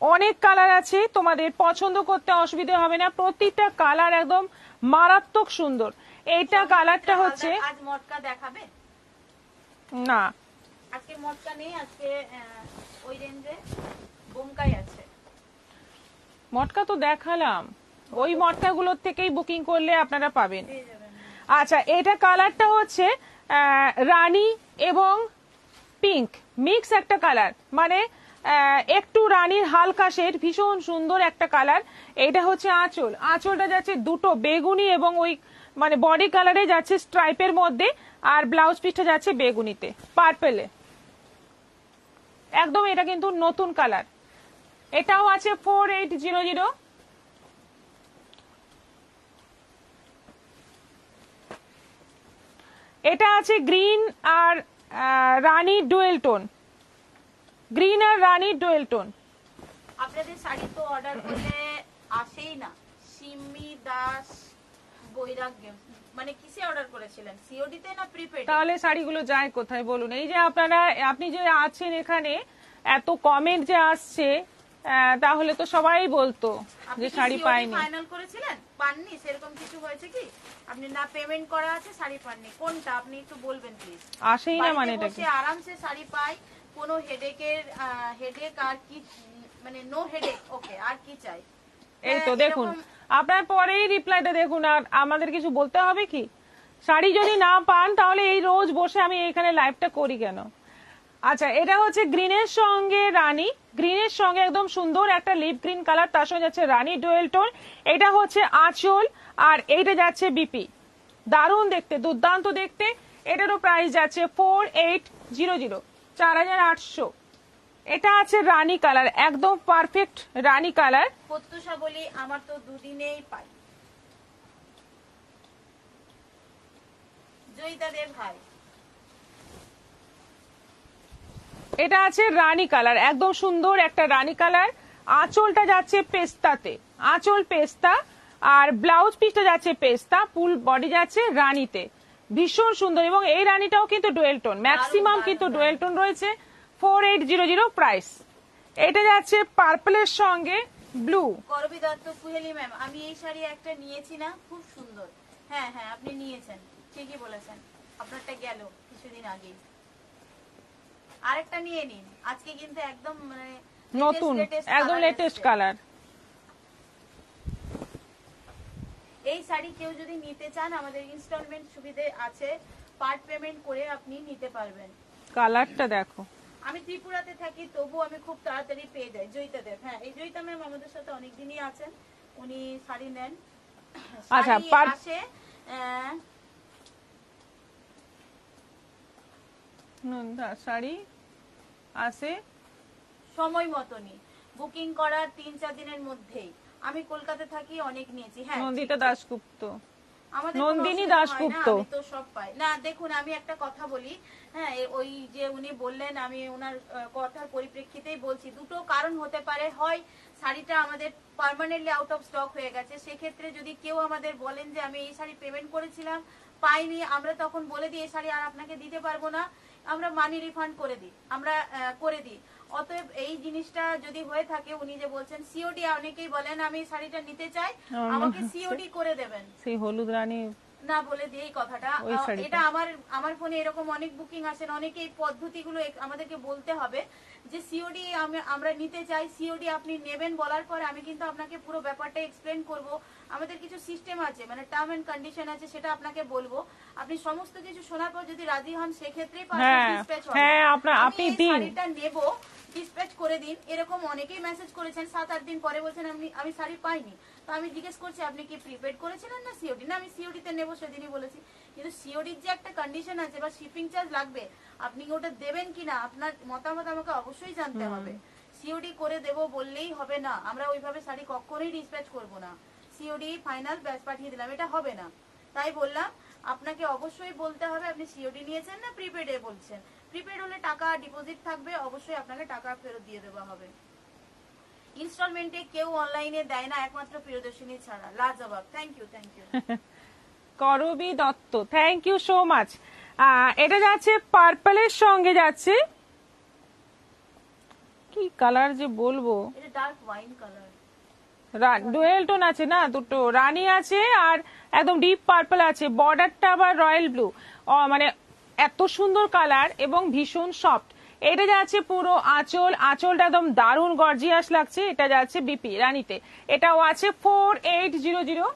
অনেক কালার আছে, তোমাদের পছন্দ করতে অসুবিধা হবে না, প্রতিটা কালার একদম মারাত্মক সুন্দর। এইটা কালারটা হচ্ছে, আজ মটকা দেখাবে না আজকে মটকা নেই, আজকে ওই রেঞ্জে বোমকাই আছে। মটকা তো দেখালাম, ওই মটকাগুলোর থেকেই বুকিং করলে আপনারা পাবেন। পেয়ে যাবেন। আচ্ছা, এটা কালারটা হচ্ছে রানী এবং পিঙ্ক মিক্স একটা কালার, মানে একটু রানীর হালকা শেড, ভীষণ সুন্দর একটা কালার। এটা হচ্ছে আঁচল, আঁচলটা যাচ্ছে দুটো বেগুনি এবং ওই মানে বডি কালারে যাচ্ছে স্ট্রাইপের মধ্যে, আর ব্লাউজ পিসটা যাচ্ছে বেগুনিতে পার্পেলে, একদম এটা কিন্তু নতুন কালার। এটাও আছে 4800। এটা আছে গ্রিন আর রানী ডুয়েল টোন, গ্রিন আর রানী ডুয়েল টোন। আপনাদের শাড়ি তো অর্ডার করলে আসেই না। সিমি দাস বৈরাগ্য, মানে কিসে অর্ডার করেছিলেন, সিওডি তে না প্রিপেড? তাহলে শাড়িগুলো যায় কোথায় বলুন? এই যে আপনারা, আপনি যে আছেন এখানে, এত কমেন্ট যে আসছে, তাহলে তো সবাই বলতো যে শাড়ি পাইনি। ফাইনাল করেছিলেন, পাননি, সেরকম কিছু হয়েছে কি? আপনি না পেমেন্ট করা আছে, শাড়ি পাননি, কোনটা আপনি একটু বলবেন প্লিজ। আসেই না মানে এটা কি? আরামসে শাড়ি পাই, কোনো হেডেক আর কি, মানে নো হেডেক। ওকে, আর কি চাই? এই তো দেখুন, আপনার পরেই রিপ্লাইটা দেখুন, আর আমাদের কিছু বলতে হবে কি? শাড়ি যদি না পান তাহলে এই রোজ বসে আমি এখানে লাইভটা করি কেন? আচ্ছা, এটা হচ্ছে গ্রিনের সঙ্গে রানী, গ্রিনের সঙ্গে একদম সুন্দর একটা লিপ গ্রিন কালার, তার সঙ্গে যাচ্ছে রানী ডুয়েল টোন। এটা হচ্ছে আঁচল, আর এইটা যাচ্ছে বিপি। দারুণ দেখতে, দুর্দান্ত দেখতে। এটারও প্রাইস যাচ্ছে 4800, 4800। এটা আছে রানী কালার, একদম পারফেক্ট রানী কালার। প্রত্যুষা বলি, আমার তো দুদিনেই পাই। জয়িতা দেব ভাই, এটা আছে রানী কালার, একদম সুন্দর একটা রানী কালার। আঁচলটা যাচ্ছে পেস্তাতে, আঁচল পেস্তা, আর ব্লাউজ পিসটা যাচ্ছে পেস্তা, ফুল বডি যাচ্ছে রানীতে, ভীষণ সুন্দর। এবং এই রানীটাও কিন্তু ডুয়েল টোন, ম্যাক্সিমাম কিন্তু ডুয়েল টোন রয়েছে। 4800 প্রাইস। এটা যাচ্ছে পার্পলের সঙ্গে ব্লু। করবি দত্ত কুহেলি ম্যাম, আমি এই শাড়ি একটা নিয়েছি না, খুব সুন্দর। হ্যাঁ হ্যাঁ, আপনি নিয়েছেন, ঠিকই বলেছেন, আপনারটা গেল কিছুদিন আগে। আরেকটা নিয়ে নিন, আজকে কিন্তু একদম মানে নতুন, একদম লেটেস্ট কালার। এই শাড়ি কেউ যদি নিতে চান, আমাদের ইনস্টলমেন্ট সুবিধে আছে, পার্ট পেমেন্ট করে আপনি নিতে পারবেন। কালারটা দেখো। আমি ত্রিপুরাতে থাকি, তবু আমি খুব তাড়াতাড়ি পেয়ে যাই। জয়িতা দেব, হ্যাঁ, এই জয়িতা ম্যাম আমাদের সাথে অনেকদিনই আছেন, উনি শাড়ি নেন। আচ্ছা, শাড়ি আসে শাড়ি আসে সময় মতনই, বুকিং করার 3-4 দিনের মধ্যেই। আমি কলকাতা থাকি, অনেক নিয়েছি। হ্যাঁ, নন্দিতা দাশগুপ্ত, আমাদের নন্দিনী কোনো অসুবিধা হয় না, দাশগুপ্ত। আমি তো সব পাই না। দেখুন, আমি একটা কথা বলি, হ্যাঁ, ওই যে উনি বললেন, আমি ওনার কথার পরিপ্রেক্ষিতেই বলছি। দুটো কারণ হতে পারে, হয় শাড়িটা আমাদের পার্মানেন্টলি আউট অফ স্টক হয়ে গেছে, সেক্ষেত্রে যদি কেউ আমাদের বলেন যে আমি এই শাড়ি পেমেন্ট করেছিলাম, পাইনি, আমরা তখন বলে দিই এই শাড়ি আর আপনাকে দিতে পারবো না, আমরা মানি রিফান্ড করে দিই, আমরা করে দিই। অতএব এই জিনিসটা যদি হয়ে থাকে, উনি যে বলছেন সিওডি, অনেকেই বলেন আমি শাড়িটা নিতে চাই, আমাকে সিওডি করে দেবেন, সেই হলুদ রানী না বলে দিয়ে এই কথাটা। এটা আমার ফোনে এরকম অনেক বুকিং আসেন, অনেকে এই পদ্ধতিগুলো আমাদেরকে বলতে হবে যে সিওডি আমরা নিতে চাই, সিওডি আপনি নেবেন বলার পরে আমি কিন্তু আপনাকে পুরো ব্যাপারটা এক্সপ্লেন করব। আমাদের কিছু সিস্টেম আছে, মানে টার্ম এন্ড কন্ডিশন আছে, সেটা আপনাকে বলবো। আপনি সমস্ত কিছু শোনার পর যদি রাজি হন, সেক্ষেত্রেই ডিসপ্যাচ হবে। হ্যাঁ, আপনি দিন, শাড়িটা নেব, ডিসপ্যাচ করে দিন। এরকম অনেকেই মেসেজ করেছেন 7-8 দিন পরে, বলছেন আমি শাড়ি পাইনি। তো আমি জিজ্ঞেস করছি আপনি কি প্রিপেড করেছিলেন না সিওডি? না, আমি সিওডি তে নেবো, সেদিনই বলেছি। কিন্তু সিওডির যে একটা কন্ডিশন আছে বা শিপিং চার্জ লাগবে, আপনি ওটা দেবেন কিনা, আপনার মতামত আমাকে অবশ্যই জানতে হবে। সিওডি করে দেবো বললেই হবে না, আমরা ওইভাবে শাড়ি কখনোই ডিসপ্যাচ করব না। সিওডি ফাইনাল ব্যাচ পাঠিয়ে দিলাম, এটা হবে না। তাই বললাম, আপনাকে অবশ্যই বলতে হবে আপনি সিওডি নিয়েছেন না প্রিপেডে বলছেন। প্রিপেড হলে টাকা ডিপোজিট থাকবে, অবশ্যই আপনাকে টাকা ফেরত দিয়ে দেওয়া হবে। ইনস্টলমেন্টে কেউ অনলাইনে দেয় না, একমাত্র প্রিয়দর্শিনী ছাড়া। লাজবাব, thank you, thank you. Karabi Dutta, thank you so much. এটা যাচ্ছে পার্পলের সঙ্গে যাচ্ছে কি কালার যে বলবো, এটা dark wine colour, dual tone আছে না দুটো, রানী আছে আর একদম ডিপ পার্পল আছে, বর্ডারটা আবার রয়্যাল ব্লু, মানে এত সুন্দর কালার এবং ভীষণ সফট। এটা যাচ্ছে পুরো আঁচল, আঁচলটা একদম দারুণ গর্জিয়াস লাগছে। এটা যাচ্ছে বিপি রানীতে, এটাও আছে 4800।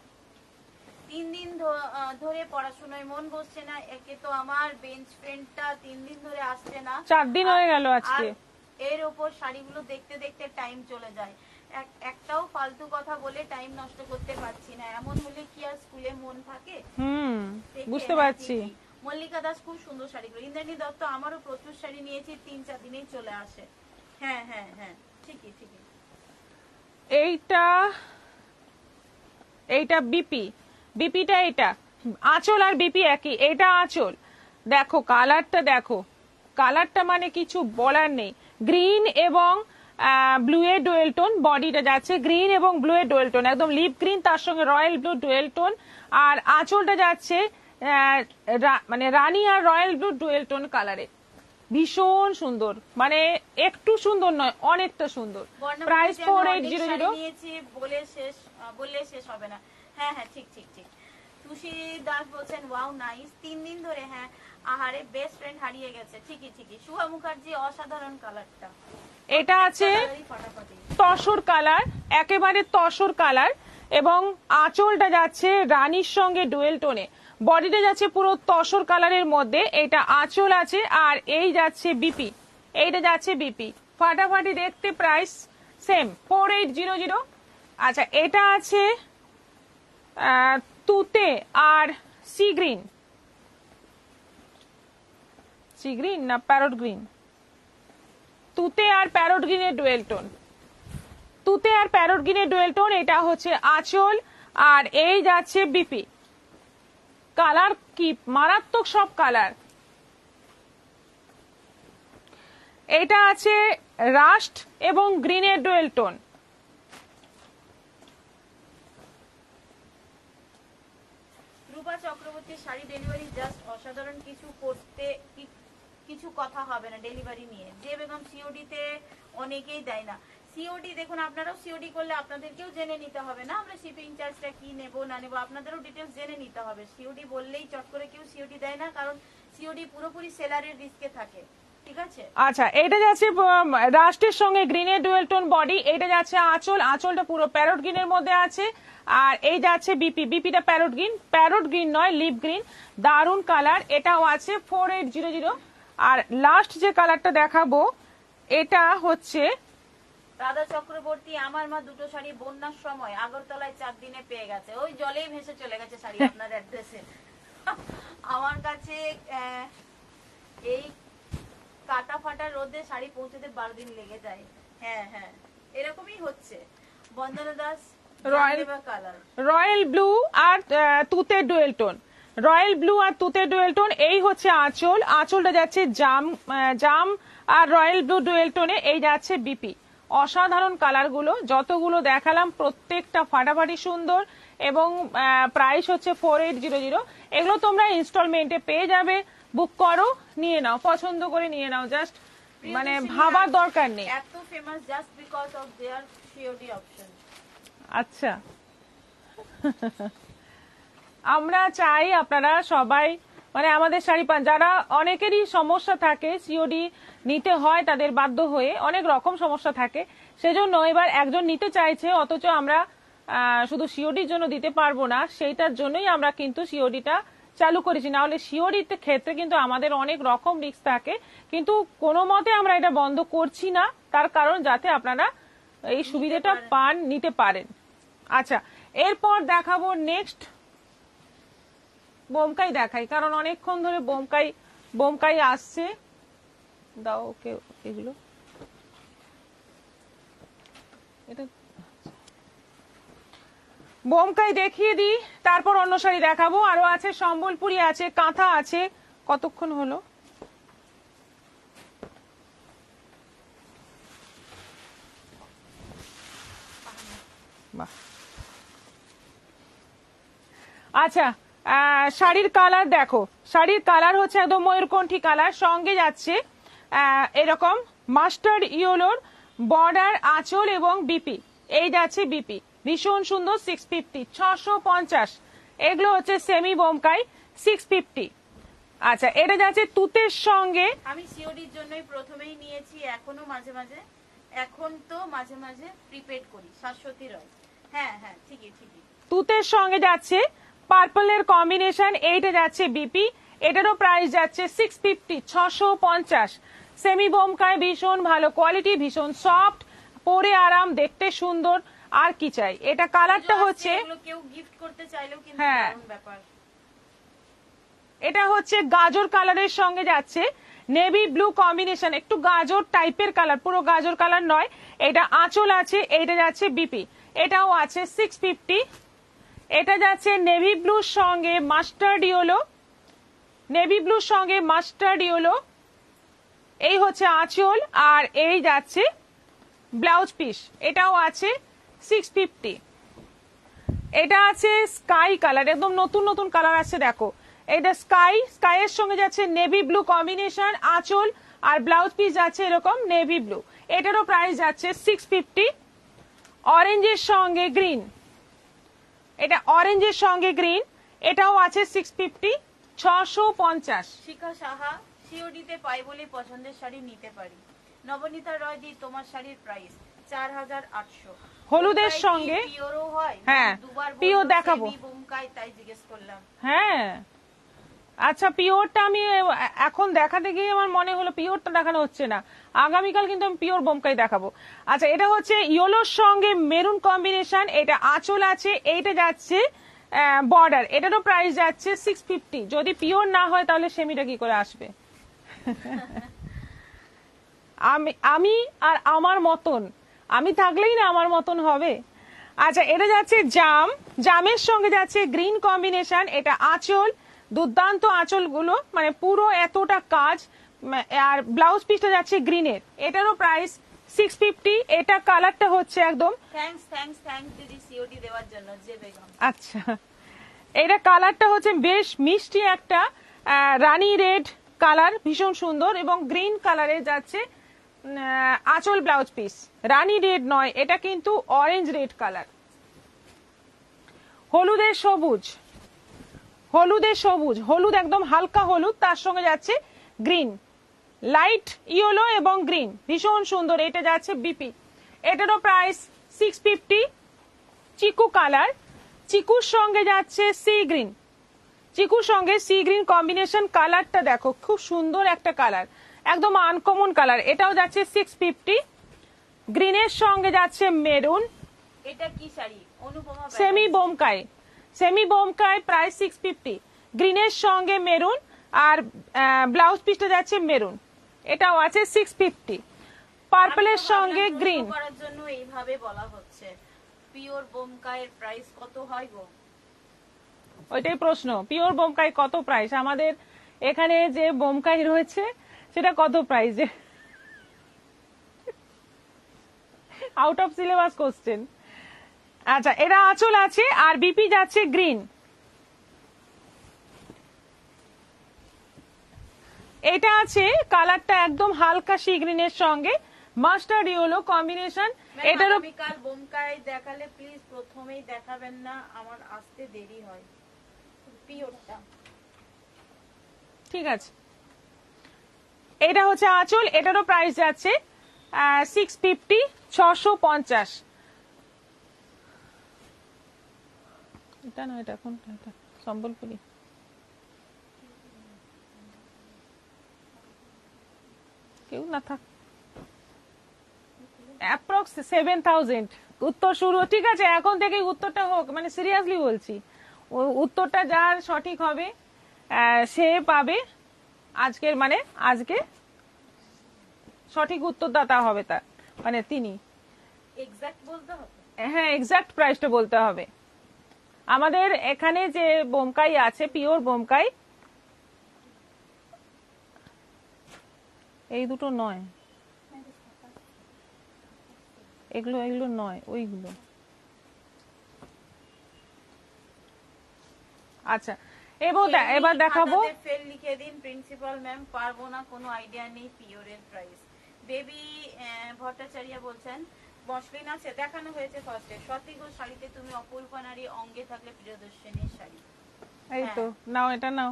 3 দিন ধরে পড়াশোনায় মন বসছে না, একে তো আমার বেঞ্চ ফ্রেন্ডটা 3 দিন ধরে আসছে না, 4 দিন হয়ে গেল আজকে। আর এর উপর শাড়িগুলো দেখতে দেখতে টাইম চলে যায়, একটাও ফালতু কথা বলে টাইম নষ্ট করতে পারছি না। এমন হলে কি আর স্কুলে মন থাকে? বুঝতে পারছি। মল্লিকা দাস খুব সুন্দর শাড়িগুলো, ইন্দ্রাণী দত্ত আমারও প্রচুর শাড়ি নিয়েছি, 3-4 দিনেই চলে আসে। হ্যাঁ হ্যাঁ হ্যাঁ, ঠিকই ঠিকই। এইটা বিপিটা, এটা আঁচল আর বিপি একই। এটা আঁচল, দেখো কালারটা, দেখো কালারটা মানে কিছু বলার নেই। গ্রিন এবং ব্লু এর ডুয়েল টোন, বডিটা যাচ্ছে গ্রিন এবং ব্লু এর ডুয়েল টোন, একদম লিপ গ্রিন তার সঙ্গে রয়্যাল ব্লু ডুয়েল টোন। আর আঁচলটা যাচ্ছে মানে রানী আর রয়্যাল ব্লু ডুয়েল টোন কালারে, ভীষণ সুন্দর, মানে একটু সুন্দর নয়, অনেকটা সুন্দর। প্রাইস 4800। নিয়েছি বললে শেষ হবে না। হ্যাঁ হ্যাঁ, ঠিক ঠিক ঠিক। তুষি দাস বলছেন ওয়াও নাইস, 3 দিন ধরে, হ্যাঁ আহারে বেস্ট ফ্রেন্ড হারিয়ে গেছে, ঠিকই ঠিকই। শুভা মুখার্জি অসাধারণ কালারটা। এটা আছে তসর কালার, একেবারে তসর কালার, এবং আঁচলটা যাচ্ছে রানীর সঙ্গে ডুয়েল টোনে, বডিটা যাচ্ছে পুরো তসর কালারের মধ্যে। এটা আঁচল আছে আর এই যাচ্ছে বিপি, এইটা যাচ্ছে বিপি, ফাটাফাটি দেখতে। Price same 4800। আচ্ছা, এটা আছে তুতে আর সি গ্রিন না প্যারট গ্রিন, তুতে আর প্যারট গ্রিনের ডুয়েল টোন, তুতে আর প্যারট গ্রিনের ডুয়েল টোন। এটা হচ্ছে আঁচল আর এই যাচ্ছে বিপি। কালার কি মারাত্মক সব কালার। এটা আছে রাস্ট এবং গ্রিনের ডুয়েল টোন। রূপা চক্রবর্তীর শাড়ি ডেলিভারি জাস্ট অসাধারণ, কিছু কথা হবে না ডেলিভারি নিয়ে। যে বেগম সিওডি তে অনেকেই দেয় না, সিওডি দেখুন আপনারাও সিওডি করলে আপনাদেরকেও জেনে নিতে হবে না আমরা শিপিং চার্জটা কি নেব না নেব, আপনাদেরও ডিটেলস জেনে নিতে হবে। সিওডি বললেই চট করে কেউ সিওডি দেয় না, কারণ সিওডি পুরোপুরি সেলারের রিস্কে থাকে, ঠিক আছে। আচ্ছা, এটা যাচ্ছে রাস্টের সঙ্গে গ্রিনের ডুয়েল টোন বডি, এটা যাচ্ছে আঁচল, আঁচলটা পুরো প্যারট গ্রিনের মধ্যে আছে, আর এই যাচ্ছে বিপিটা প্যারট গ্রিন নয়, লিপ গ্রিন, দারুন কালার। এটাও আছে 4800। আর লাস্ট যে কালারটা দেখাবো এটা হচ্ছে রাধা চক্রবর্তী, আমার মা দুটো শাড়ি বন্যার সময় আগরতলায় 4 দিনে পেয়ে গেছে, ওই জলেই ভেসে চলে গেছে শাড়ি আপনার অ্যাড্রেসে। আমার কাছে এই কাটা ফাটা রোদে শাড়ি পৌঁছতে 12 দিন লেগে যায়। হ্যাঁ হ্যাঁ, এরকমই হচ্ছে। বন্দনা দাস রয়্যাল ব্লু আর তুতের ডুয়েল টোন, রয়্যাল ব্লু আর তুতের ডুয়েল টোন, এই হচ্ছে আঁচল, আঁচলটা যাচ্ছে জাম আর রয়্যাল ব্লু ডুয়েল টোনে, এই যাচ্ছে বিপি। অসাধারণ কালারগুলো, যতগুলো দেখালাম প্রত্যেকটা ফাটাফাটি সুন্দর, এবং প্রাইস হচ্ছে 4800। এগুলো তোমরা ইনস্টলমেন্টে পেয়ে যাবে, বুক করো, নিয়ে নাও, পছন্দ করে নিয়ে নাও, জাস্ট মানে ভাবার দরকার নেই। এত famous just because of there COD option. আচ্ছা, আমরা চাই আপনারা সবাই মানে আমাদের শাড়ি পান, যারা অনেকেরই সমস্যা থাকে সিওডি নিতে হয় তাদের বাধ্য হয়ে, অনেক রকম সমস্যা থাকে, সেজন্য এবার একজন নিতে চাইছে, অথচ আমরা শুধু সিওডির জন্য দিতে পারবো না, সেইটার জন্যই আমরা কিন্তু সিওডিটা চালু করেছি। না হলে সিওডিতে ক্ষেত্রে কিন্তু আমাদের অনেক রকম রিস্ক থাকে, কিন্তু কোনো মতে আমরা এটা বন্ধ করছি না, তার কারণ যাতে আপনারা এই সুবিধাটা পান, নিতে পারেন। আচ্ছা, এরপর দেখাবো নেক্সট বোমকাই দেখাই, কারণ অনেকক্ষণ ধরে বোমকাই আসছে। দাও ওকে এগুলো, এটা বোমকাই দেখিয়ে দিই, তারপর অন্য শাড়ি দেখাবো। আরো আছে সম্বলপুরি আছে, কাঁথা আছে। কতক্ষণ হলো? বাহ, আচ্ছা, শাড়ির কালার দেখো, শাড়ির কালার হচ্ছে একদম ময়ূরকণ্ঠী কালার, সঙ্গে যাচ্ছে এরকম মাস্টার্ড ইয়েলোর বর্ডার, আঁচল এবং বিপি, এই যাচ্ছে বিপি, ভীষণ সুন্দর 650, 650। এগুলো হচ্ছে সেমি বোমকাই 650। আচ্ছা, এটা যাচ্ছে তুতের সঙ্গে। আমি সিওডির জন্যই প্রথমেই নিয়েছি, এখনো মাঝে মাঝে, এখন তো মাঝে মাঝে প্রিপেড করি, শাশ্বতী রয়। হ্যাঁ হ্যাঁ, ঠিকই ঠিকই। তুতের সঙ্গে যাচ্ছে পার্পলের কম্বিনেশন, এইটা যাচ্ছে বিপি, এটারও প্রাইস যাচ্ছে 650, 650। সেমি বোমকায় ভীষণ ভালো কোয়ালিটি, ভীষণ সফট, পরে আরাম, দেখতে সুন্দর, আর কি চাই। এটা কালারটা হচ্ছে, এগুলো কেউ গিফট করতে চাইলেও কিন্তু হ্যাঁ, দারুণ ব্যাপার। এটা হচ্ছে গাজর কালারের সঙ্গে যাচ্ছে নেভি ব্লু কম্বিনেশন, একটু গাজর টাইপের কালার, পুরো গাজর কালার নয়। এটা আঁচল আছে, এইটা যাচ্ছে বিপি, এটাও আছে 650। এটা যাচ্ছে নেভি ব্লুর সঙ্গে মাস্টার্ড ইয়েলো, নেভি ব্লুর সঙ্গে মাস্টার্ড ইয়েলো, এই হচ্ছে আঁচল, আর এই যাচ্ছে ব্লাউজ পিস, এটাও আছে 650। এটা আছে স্কাই কালার, একদম নতুন নতুন কালার আছে, দেখো এটা স্কাইয়ের সঙ্গে যাচ্ছে নেভি ব্লু কম্বিনেশন, আঁচল আর ব্লাউজ পিস যাচ্ছে এরকম নেভি ব্লু, এটারও প্রাইস যাচ্ছে 650। অরেঞ্জের সঙ্গে গ্রিন, এটা অরেঞ্জের সঙ্গে গ্রিন, এটাও আছে 650, 650। শিখা সাহা, সিওডিতে পাই বলে পছন্দের শাড়ি নিতে পারি। নবনীতা রয় দি, তোমার শাড়ির প্রাইস 4800। হলুদের সঙ্গে, পিওরও হয়? হ্যাঁ, দুবার পিওর বললো দেখাবো। সেমি বোমকাই, তাই জিজ্ঞেস করলাম। হ্যাঁ, আচ্ছা, পিওরটা আমি এখন দেখাতে গিয়ে আমার মনে হলো পিওরটা দেখানো হচ্ছে না, আগামীকাল কিন্তু আমি পিওর বোমকাই দেখাবো। আচ্ছা, এটা হচ্ছে ইয়েলোর সঙ্গে মেরুন কম্বিনেশন, এটা আঁচল আছে, এইটা যাচ্ছে বর্ডার, এটারও প্রাইস যাচ্ছে 650। যদি পিওর না হয় তাহলে সেমিটা কি করে আসবে? আমি আর আমার মতন, আমি থাকলেই না আমার মতন হবে। আচ্ছা, এটা যাচ্ছে জামের সঙ্গে যাচ্ছে গ্রিন কম্বিনেশন, এটা আঁচল, দুর্দান্ত আঁচল গুলো, মানে পুরো এতটা কাজ, আর ব্লাউজ পিসটা যাচ্ছে গ্রিনের, এটারও প্রাইস 650। এটা কালারটা হচ্ছে একদম, থ্যাঙ্কস দিদি সিওডি দেওয়ার জন্য, যে বেগম। আচ্ছা, এটা কালারটা হচ্ছে বেশ মিষ্টি একটা রানী রেড কালার, ভীষণ সুন্দর, এবং গ্রিন কালারে যাচ্ছে আঁচল ব্লাউজ পিস, রানী রেড নয়, এটা কিন্তু অরেঞ্জ রেড কালার। হলুদের সবুজ, হলুদ একদম হালকা হলুদ, তার সঙ্গে যাচ্ছে গ্রিন, লাইট ইয়েলো এবং গ্রিন, ভীষণ সুন্দর, এটা যাচ্ছে বিপি, এটারও প্রাইস 650। চিকু কালার, চিকুর সঙ্গে যাচ্ছে সি গ্রিন, চিকুর সঙ্গে সি গ্রিন কম্বিনেশন, কালারটা দেখো খুব সুন্দর একটা কালার, একদম আনকমন কালার, এটাও যাচ্ছে 650। গ্রিনের সঙ্গে যাচ্ছে মেরুন, এটা কি শাড়ি? Anupama semi Bomkai price 650। গ্রিনের সঙ্গে মেরুন, আর ব্লাউজ পিসটা যাচ্ছে মেরুন, এটাও আছে 650। পার্পলের সঙ্গে গ্রিন করার জন্য এইভাবে বলা হচ্ছে। পিওর বোমকাইয়ের প্রাইস কত হয় গো? ওইটাই প্রশ্ন, পিওর বোমকাই কত প্রাইস? আমাদের এখানে যে বোমকাই রয়েছে সেটা কত প্রাইসে? Out of syllabus question. আচ্ছা, এটা আঁচল আছে, আর বিপি যাচ্ছে গ্রিন, এটা আছে কালারটা একদম হালকা সি গ্রিনের সঙ্গে মাস্টার্ড ইয়েলো কম্বিনেশন, এটারও বিকাল বোমকাই দেখালে প্লিজ প্রথমেই দেখাবেন না, আমার আসতে দেরি হয়। পিওরটা ঠিক আছে। এটা হচ্ছে আঁচল, এটারও প্রাইস যাচ্ছে 650, 650। এটা না, এটা এখন এটা সম্বলপুরি, কেউ না থাক, অ্যাপ্রক্স 7000 উত্তর শুরু। ঠিক আছে, এখন থেকে উত্তরটা হোক, মানে সিরিয়াসলি বলছি, উত্তরটা যার সঠিক হবে সে পাবে আজকের, মানে আজকে সঠিক উত্তরদাতা হবে তার, মানে তিনি। এক্সাক্ট বলতে হবে? হ্যাঁ, এক্সাক্ট প্রাইসটা বলতে হবে। আমাদের এখানে যে বোমকাই আছে, পিওর বোমকাই, এই দুটো নয়, এগুলো নয়, ওইগুলো। আচ্ছা, এবার দেখাবো। ফেল লিখে দিন প্রিন্সিপাল ম্যাম, পারবো না, কোনো আইডিয়া নেই পিওরের প্রাইস। বেবি ভট্টাচার্য বলছেন মসলিন আছে, দেখানো হয়েছে ফার্স্টে। সতীগ শাড়িতে তুমি অপূর্বা নারী, অঙ্গে থাকলে প্রিয়দর্শিনীর শাড়ি। এই তো নাও, এটা নাও।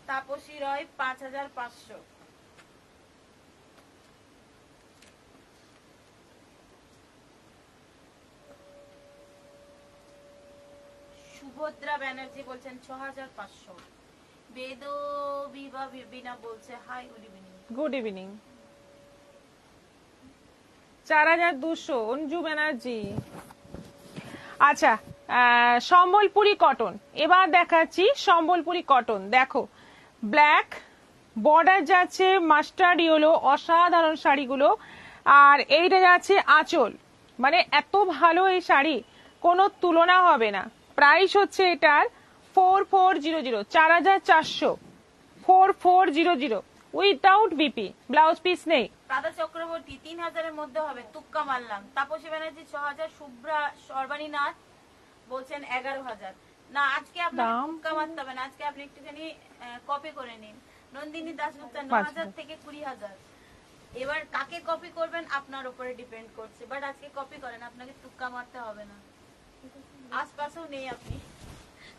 তাপসী রয় 5500। সুভদ্রা ব্যানার্জি বলছেন 6500। বেদ বিনা বলছে hi good evening. Good evening. 4200 Anju Banerjee. আচ্ছা, সম্বলপুরি কটন এবার দেখাচ্ছি। সম্বলপুরি কটন দেখো, ব্ল্যাক বর্ডার যাচ্ছে, মাস্টার্ড ইয়েলো, অসাধারণ শাড়িগুলো। আর এইটা যাচ্ছে আঁচল, মানে এত ভালো এই শাড়ি, কোনো তুলনা হবে না। প্রাইস হচ্ছে এটার 4400, 4400, 4400 উইদাউট বিপি, ব্লাউজ পিস নেই। রাধা চক্রবর্তী 3000 এর মধ্যে হবে, তুক্কা মারলাম। তাপসী ব্যানার্জি 6000। শুভ্রা সর্বাণী নাথ বলছেন 11000। না, আজকে আপনাকে তুক্কা মারতে হবে না, আজকে আপনি একটুখানি কপি করে নিন। নন্দিনী দাশগুপ্তা 9000 থেকে 20000। এবার কাকে কপি করবেন আপনার উপরে ডিপেন্ড করছে, বাট আজকে কপি করেন, আপনাকে তুক্কা মারতে হবে না। আশপাশেও নেই আপনি,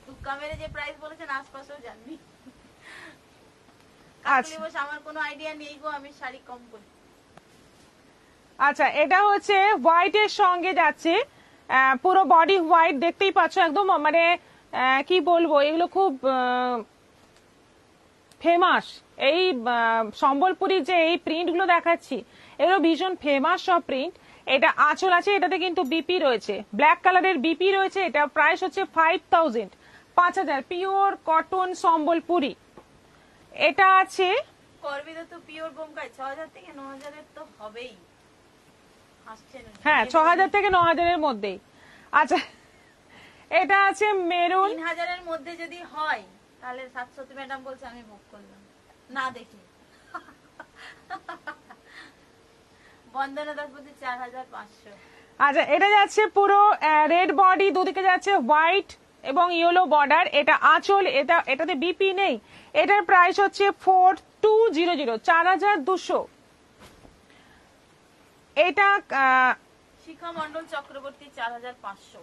তুক্কা মেরে যে প্রাইস বলেছেন আশপাশেও যাননি। আমার কোনো আইডিয়া নেই গো, আমি শাড়ি কম করি। আচ্ছা, এটা হচ্ছে হোয়াইট এর সঙ্গে যাচ্ছে, পুরো বডি হোয়াইট, দেখতেই পাচ্ছ একদম, মানে কি বলবো, এগুলো খুব ফেমাস। এই সম্বলপুরি যে এই প্রিন্ট গুলো দেখাচ্ছি, এগুলো ভীষণ ফেমাস সব প্রিন্ট। এটা আঁচল আছে, এটাতে কিন্তু বিপি রয়েছে, ব্ল্যাক কালারের বিপি রয়েছে। এটা প্রাইস হচ্ছে 5000, 5000 পিওর কটন সম্বলপুরি। এটা আছে করবিদা তো পিওর বোমকাই 6000 থেকে 9000 এর তো হবেই। হ্যাঁ, 6000 থেকে 9000 এর মধ্যেই। আচ্ছা, এটা আছে মেরুন। 3000 এর মধ্যে যদি হয় তাহলে 700 ম্যাডাম বলছে আমি বুক করলাম না দেখি। বন্দনা দাস বলছে 4500। আচ্ছা, এটা যাচ্ছে পুরো রেড বডি, দুদিকে যাচ্ছে হোয়াইট এবং ইয়েলো বর্ডার। এটা আঁচল, এটাতে বিপি নেই। এটার প্রাইস হচ্ছে 4200, 4200। এটা শিখা মন্ডল চক্রবর্তী 4500।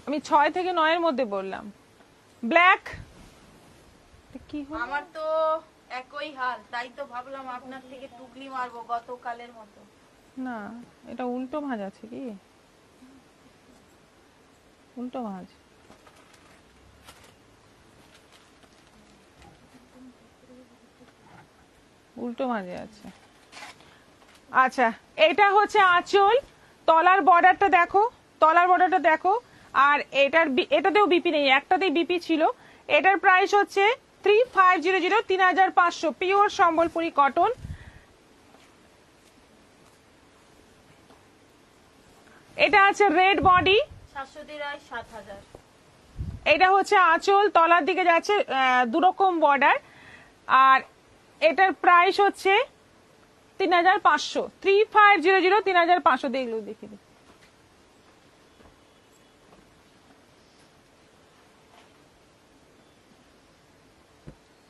আমি 6 থেকে 9 এর মধ্যে বললাম। ব্ল্যাক কি হলো? আমার তো একই হাল, তাই তো ভাবলাম আপনার থেকে টুকলি মারবো গতকালের মতো। না, এটা উল্টো ভাঁজ আছে কি? উল্টো ভাঁজ। উল্টো ভাঁজে আছে। আচ্ছা, এটা হচ্ছে আঁচল, তলার বর্ডারটা দেখো, তলার বর্ডারটা দেখো। আর এটাতেও বিপি নেই, একটাতেই বিপি ছিল। এটার প্রাইস হচ্ছে 3500, 3500 পিওর সম্বলপুরি কটন। এটা আছে রেড বডি, শাশ্বতী রায় 7000। এটা হচ্ছে আঁচল, তলার দিকে যাচ্ছে দুরকম বর্ডার। আর এটার প্রাইস হচ্ছে 3500, 3500, 3500 দেখলো দেখি।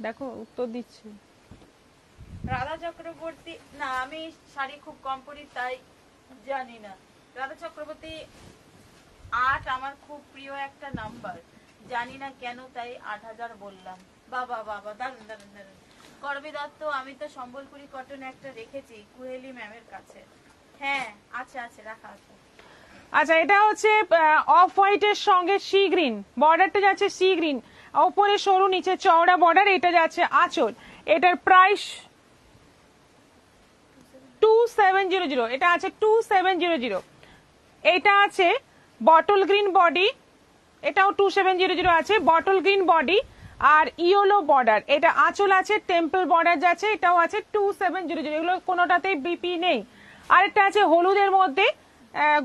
দেখো উত্তর দিচ্ছে। রাধা চক্রবর্তী, না আমি শাড়ি খুব কম পরি তাই জানি না। রাধা চক্রবর্তী 8 আমার খুব প্রিয় একটা নাম্বার, জানি না কেন তাই 8000 বললাম। বাবা বাবা, দারুন দারুন দারুন। করবি দত্ত, আমি তো সম্বলপুরি কটন একটা রেখেছি কুহেলি ম্যামের কাছে। হ্যাঁ আছে আছে, রাখা আছে। আচ্ছা, এটা হচ্ছে অফ হোয়াইট এর সঙ্গে সি গ্রিন, বর্ডারটা যাচ্ছে সি গ্রিন, উপরে সরু নিচে চওড়া বর্ডার। এটা যাচ্ছে আঁচল, এটার প্রাইস 2700, এটা আছে 2700। এটা আছে বটল গ্রিন বডি, এটাও 2700 আছে, বটল গ্রিন বডি আর ইয়েলো বর্ডার। এটা আঁচল আছে, টেম্পল বর্ডার যাচ্ছে, এটাও আছে 2700। এগুলো কোনোটাতেই বিপি নেই। আর একটা আছে হলুদের মধ্যে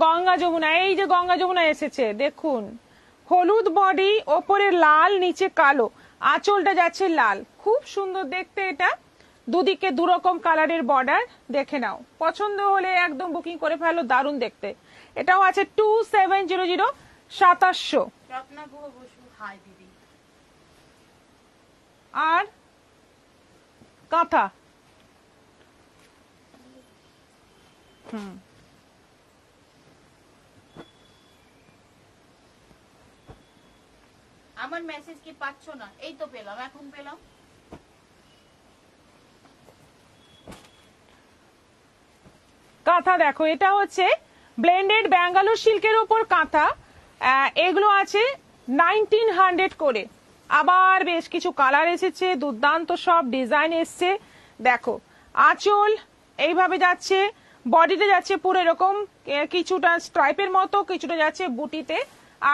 গঙ্গা যমুনা, এই যে গঙ্গা যমুনা এসেছে দেখুন, হলুদ বডি, ওপরে লাল, নিচে কালো, আঁচলটা যাচ্ছে লাল, খুব সুন্দর দেখতে। এটা দুদিকে দুরকম কালারের বর্ডার, দেখে নাও, পছন্দ হলে একদম বুকিং করে ফেলো, দারুণ দেখতে। এটাও আছে 2700, 2700। রত্না গুহ বসু হাই দিদি। আর কাঁথা আমার মেসেজ কি পাচ্ছ না? এই তো পেলাম, এখন পেলাম। কাঁথা দেখো, এটা হচ্ছে ব্লেন্ডেড ব্যাঙ্গালোর সিল্কের উপর কাঁথা। এগুলো আছে 1900 করে। আবার বেশ কিছু কালার এসেছে, দুর্দান্ত সব ডিজাইন এসছে। দেখো আঁচল এইভাবে যাচ্ছে, বডিতে যাচ্ছে পুরো এরকম কিছুটা স্ট্রাইপের মতো, কিছুটা যাচ্ছে বুটিতে,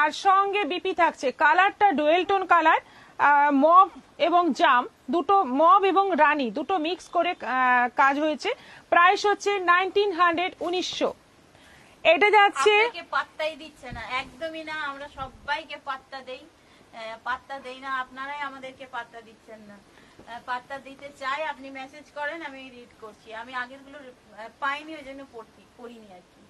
আর সঙ্গে বিপি থাকছে। কালারটা ডুয়েল টোন কালার, মভ এবং জাম দুটো, মভ এবং রানী দুটো মিক্স করে কাজ হয়েছে। প্রাইস হচ্ছে 1900, 1900। এটা যাচ্ছে, আপনাকে পাত্তাই দিচ্ছে না, একদমই না। আমরা সবাইকে পাত্তা দেই, পাত্তা দেই না, আপনারাই আমাদেরকে পাত্তা দিচ্ছেন না। পাত্তা দিতে চাই, আপনি মেসেজ করেন, আমি রিড করছি। আমি আগের গুলো পাইনি, ওই জন্য পড়িনি আর কি।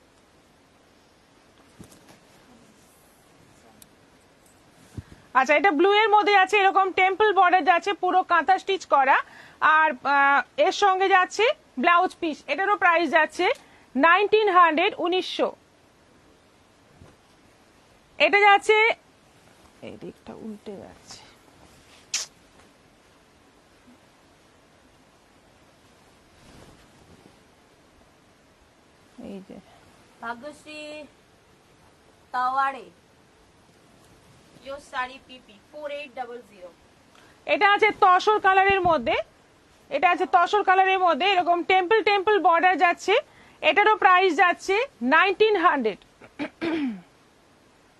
আচ্ছা এটা ব্লু এর মধ্যে আছে, এরকম টেম্পল বর্ডার যাচ্ছে, পুরো কাঁথা স্টিচ করা, আর এর সঙ্গে যাচ্ছে ব্লাউজ পিস। এটারও প্রাইস যাচ্ছে 1900, 1900। এটা যাচ্ছে, এই দিকটা উল্টে যাচ্ছে, এই যে ভাগ্যশ্রী তাওয়ারে শাড়ি পিপি 4800। এটা আছে তসর কালারের মধ্যে, এটা আছে তসর কালারের মধ্যে, এরকম টেম্পল টেম্পল বর্ডার যাচ্ছে। এটারও প্রাইস যাচ্ছে 1900।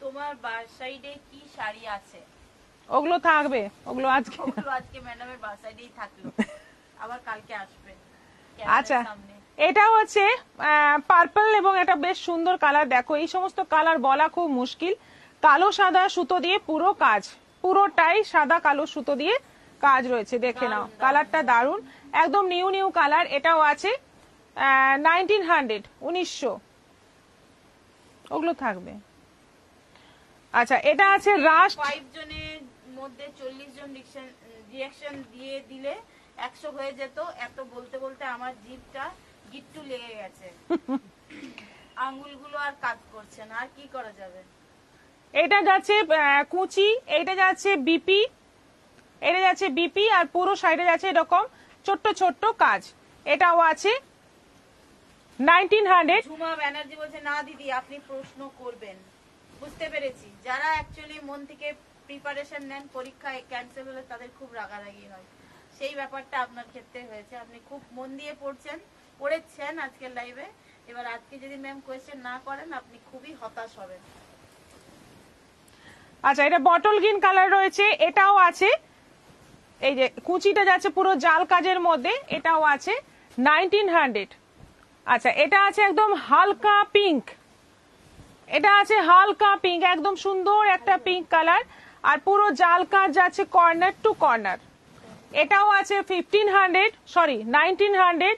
তোমার বাসাইডে কি শাড়ি আছে? ওগুলো থাকবে, ওগুলো আজকে আজকে ম্যাডামের বাসাইডেই থাকলো, আবার কালকে আসবে। আচ্ছা এটা হচ্ছে পার্পল এবং এটা বেশ সুন্দর কালার। দেখো এই সমস্ত কালার বলা খুব মুশকিল। কালো সাদা সুতো দিয়ে পুরো কাজ, পুরোটাই সাদা কালো সুতো দিয়ে কাজ রয়েছে। দেখে নাও কালারটা দারুন, একদম নিউ নিউ কালার। এটাও আছে 1900, 1900। ওগুলো থাকবে। আচ্ছা এটা আছে রাস্ট। 5 জনের মধ্যে 40 জন রিঅ্যাকশন দিয়ে দিলে 100 হয়ে যেত। এত বলতে বলতে আমার জিভটা গিট্টু লেগে গেছে, আঙ্গুলগুলো আর কাজ করছে না, আর কি করা যাবে। এটা যাচ্ছে কুচি, এটা যাচ্ছে বিপি, এটা যাচ্ছে বিপি, আর পুরো সাইডে যাচ্ছে এরকম ছোট্ট ছোট্ট কাজ। এটাও আছে 1900। ঝুমা ব্যানার্জি বলছে না দিদি আপনি প্রশ্ন করবেন। বুঝতে পেরেছি, যারা অ্যাকচুয়ালি মন থেকে প্রিপারেশন নেন, পরীক্ষায় ক্যান্সেল হলে তাদের খুব রাগারাগি হয়। সেই ব্যাপারটা আপনার ক্ষেত্রে হয়েছে, আপনি খুব মন দিয়ে পড়েছেন আজকের লাইভে। এবার আজকে যদি ম্যাম কোয়েশ্চেন না করেন আপনি খুবই হতাশ হবেন। আচ্ছা এটা বটল গ্রিন কালার রয়েছে, এটাও আছে। এই যে কুচিটা যাচ্ছে পুরো জাল কাজের মধ্যে, এটাও আছে 1900। আচ্ছা এটা আছে একদম হালকা পিঙ্ক, এটা আছে হালকা পিঙ্ক, একদম সুন্দর একটা পিঙ্ক কালার, আর পুরো জাল কাজ যাচ্ছে কর্নার টু কর্নার। এটাও আছে 1500, সরি 1900।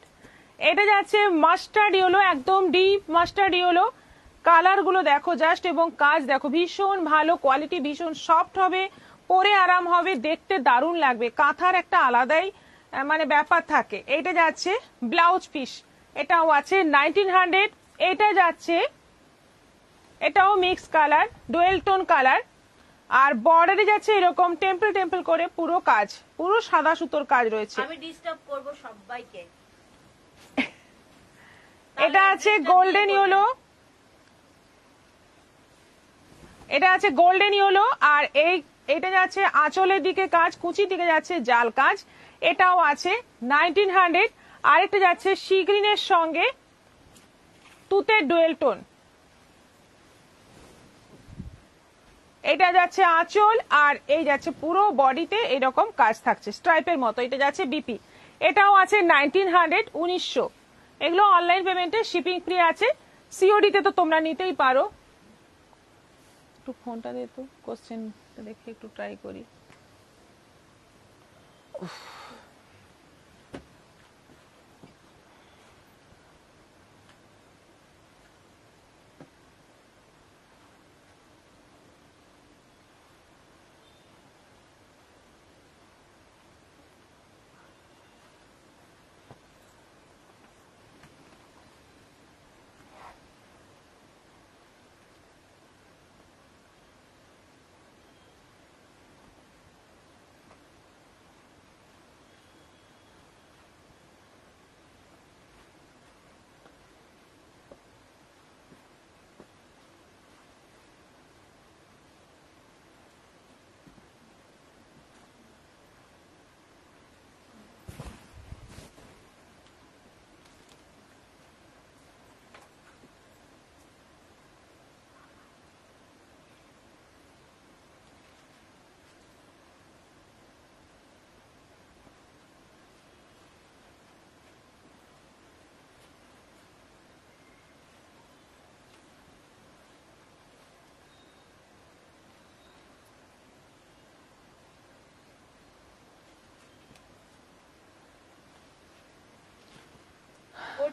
এটা যাচ্ছে মাস্টার্ড ইয়েলো, একদম ডিপ মাস্টার্ড ইয়েলো। কালার গুলো দেখো জাস্ট, এবং কাজ দেখো ভীষণ ভালো কোয়ালিটি, ভীষণ সফট হবে, পরে আরাম হবে, দেখতে দারুণ লাগবে। কাঁথার একটা আলাদাই মানে ব্যাপার থাকে। এটা যাচ্ছে ব্লাউজ পিস, এটাও আছে 1900। এটা যাচ্ছে, এটাও mix colour, dual tone colour, আর বর্ডারে যাচ্ছে এরকম টেম্পল টেম্পল করে পুরো কাজ, পুরো সাদা সুতোর কাজ রয়েছে। আমি ডিস্টার্ব করব সবাইকে। এটা আছে গোল্ডেন ইয়েলো, এটা আছে গোল্ডেন ইয়েলো, আর এটা যাচ্ছে আঁচলের দিকে কাজ, কুচির দিকে যাচ্ছে জাল কাজ। এটাও আছে 1900। আরেকটা যাচ্ছে সি গ্রিনের সঙ্গে তুতের ডুয়েল টোন, এটা যাচ্ছে আঁচল, আর এই যাচ্ছে পুরো বডিতে এরকম কাজ থাকছে স্ট্রাইপের মতো। এটা যাচ্ছে বিপি, এটাও আছে 1900, 1900। এগুলো অনলাইন পেমেন্টে শিপিং ফ্রি আছে, সিওডি তে তো তোমরা নিতেই পারো। একটু ফোনটা দে তো, কোশ্চেন দেখে একটু ট্রাই করি।